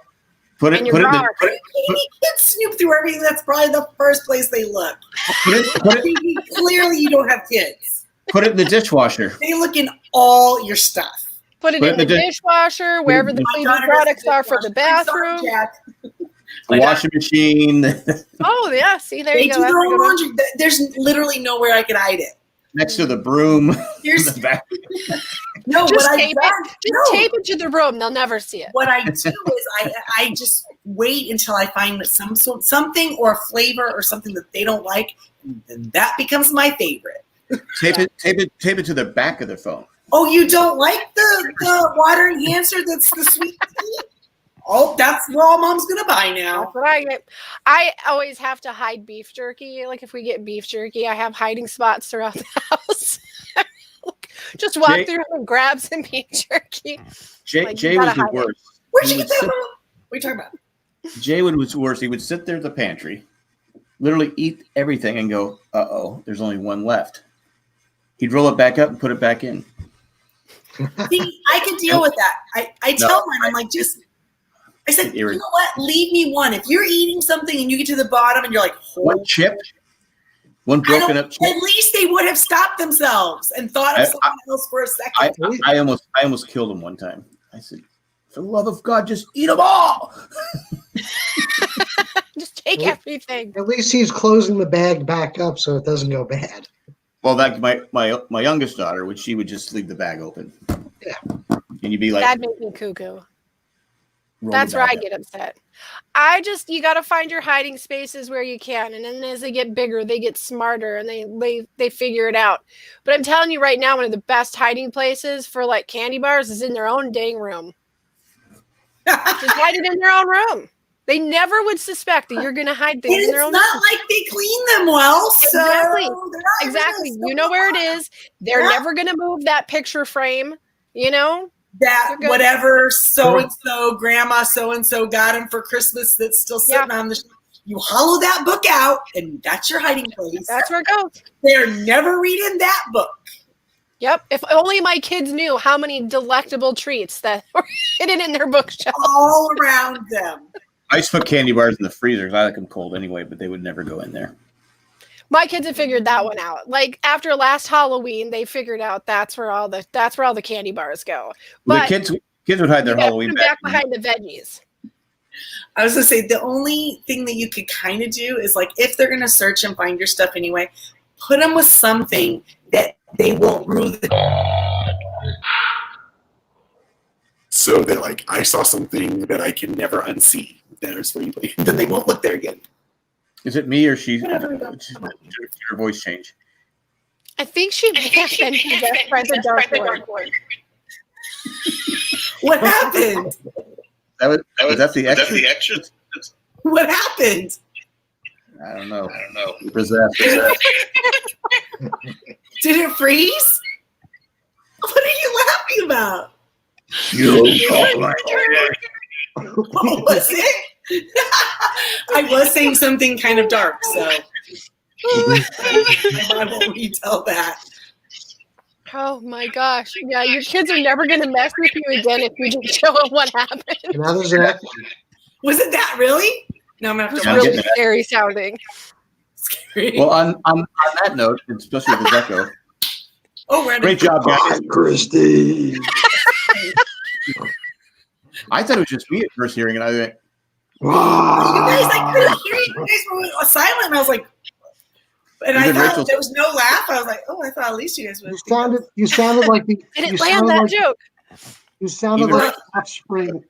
S1: Put it.
S3: And your
S1: Put it. In the,
S3: bra.
S1: put it.
S2: You can snoop through everything. That's probably the first place they look.
S1: Put it. Put it.
S2: Clearly, you don't have kids.
S1: Put it in the dishwasher.
S2: They look in all your stuff.
S3: Put it
S1: Put it
S3: in the
S1: in the
S3: dishwasher, wherever the
S1: My
S3: cleaning
S2: daughter does
S3: products are for the
S2: dishwasher. I'm sorry,
S3: bathroom.
S2: Jack.
S1: The washing machine.
S3: Oh yeah, see there
S2: They
S3: you
S2: do
S3: go. That's
S2: their
S3: a
S2: own
S3: good one.
S2: laundry. There's literally nowhere I can hide it.
S1: Next to the broom.
S2: Here's
S1: The back.
S2: no.
S3: Just
S2: What I
S3: tape it. Just
S2: no.
S3: tape it to the room. They'll never see it.
S2: What I do is I just wait until I find something or a flavor or something that they don't like, and that becomes my favorite.
S1: Tape it to the back of the phone.
S2: Oh, you don't like the water enhancer? That's the sweet tea? Oh, that's what all mom's gonna buy now.
S3: That's what I get. I always have to hide beef jerky. Like if we get beef jerky, I have hiding spots throughout the house. Just walk
S1: Jay-
S3: through and grab some beef jerky.
S1: Jay,
S3: Like, you
S1: Jay was
S3: gotta
S1: the
S3: hide it.
S1: worst.
S2: Where'd
S1: He
S2: you get
S1: would
S2: that
S1: sit-
S2: from? What are you talking about?
S1: Jay was worse. He would sit there at the pantry, literally eat everything and go, "Uh-oh, there's only one left." He'd roll it back up and put it back in.
S2: See, I can deal with that. I tell mine, I'm like, I said, you know what? Leave me one. If you're eating something and you get to the bottom and you're like,
S1: One chip, one broken up chip.
S2: at least they would have stopped themselves and thought of someone else for a second.
S1: I almost killed him one time. I said, For the love of God, just eat them all.
S3: Just take
S4: Well,
S3: everything.
S4: At least he's closing the bag back up so it doesn't go bad.
S1: Well, that my youngest daughter, she would just leave the bag open.
S4: Yeah.
S1: And you'd be like,
S3: That'd make me cuckoo.
S1: roll
S3: That's
S1: the
S3: where
S1: bag
S3: I get upset. You got to find your hiding spaces where you can, and then as they get bigger, they get smarter and they figure it out. But I'm telling you right now, one of the best hiding places for like candy bars is in their own dang room. Just hide it in their own room. They never would suspect that you're going to hide things in their
S2: It's
S3: own
S2: not
S3: room.
S2: like they clean them well, so
S3: Exactly.
S2: they're not
S3: Exactly.
S2: gonna
S3: You know where it is. They're
S2: Yeah.
S3: never going to move that picture frame. You know,
S2: that
S3: You're good.
S2: whatever so and so grandma so and so got him for Christmas that's still sitting on the shelf. You hollow that book out, and that's your hiding place.
S3: that's where it goes.
S2: They're never reading that book.
S3: Yep. If only my kids knew how many delectable treats that were hidden in their bookshelf.
S2: All around them.
S1: I used to put candy bars in the freezer 'cause I like them cold anyway, but they would never go in there.
S3: My kids have figured that one out. Like after last Halloween, they figured out that's where all the candy bars go.
S1: Well,
S3: But
S1: the kids would hide their
S3: you gotta
S1: Halloween
S3: put 'em back
S1: back.
S3: behind the veggies.
S2: I was gonna say the only thing that you could kind of do is like if they're gonna search and find your stuff anyway, put them with something that they won't rue.
S5: So they're like, I saw something that I can never unsee. There's where you play. Then they won't look there again.
S1: Is it me or did her voice change?
S3: I think she may have been possessed by the Dark Lord.
S2: What happened?
S1: Was that the extra?
S5: extras?
S2: What happened?
S1: I don't know. Possessed.
S2: Did it freeze? What are you laughing about? What was it? I was saying something kind of dark, so I won't retell that.
S3: Oh my gosh. Yeah, your kids are never going to mess with you again if you just show them what happened.
S4: And now there's an echo.
S2: Was it that really? No, I'm gonna have
S3: It was
S2: to
S1: I'm
S2: watch
S3: really
S1: getting
S3: scary sounding.
S2: Scary.
S1: Well, on that note, especially with the Echo,
S2: Oh, we're
S1: great job, guys.
S4: Hi, Christy.
S1: I thought it was just me at first hearing it. I went,
S2: You guys, I couldn't hear you. You guys were silent, and I was like, and I
S1: Even
S2: thought
S1: Rachel's-
S2: there was no laugh. I was like, oh, I thought at least you guys would.
S4: You sounded like the
S3: Didn't
S4: you
S3: land
S4: sounded
S3: that
S4: like,
S3: joke.
S4: you sounded
S1: Even-
S4: like the offspring.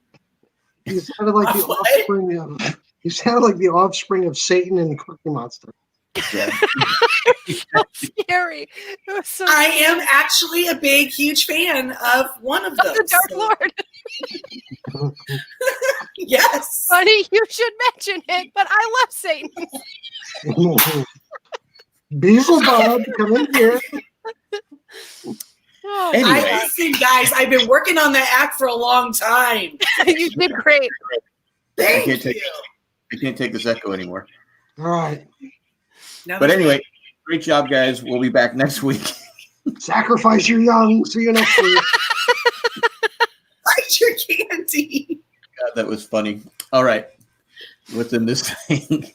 S4: You sounded like the
S2: What?
S4: offspring of you sounded like the offspring of Satan and Cookie Monster.
S1: yeah.
S3: So scary. It was so
S2: I am actually a big, huge fan of one of those.
S3: the Dark
S2: so-
S3: Lord.
S2: Yes.
S3: Funny, you should mention it, but I love Satan.
S4: Beelzebub, come in here.
S3: Oh,
S1: Anyway.
S2: I listen, guys. I've been working on that act for a long time.
S3: you did great.
S2: Thank
S1: can't take-
S2: you.
S1: I can't take this Echo anymore.
S4: All right.
S2: Now
S1: But
S2: that-
S1: anyway, great job, guys. We'll be back next week.
S4: Sacrifice your young. See you next week.
S2: Bite your candy.
S1: God, that was funny. All right. What's in this thing?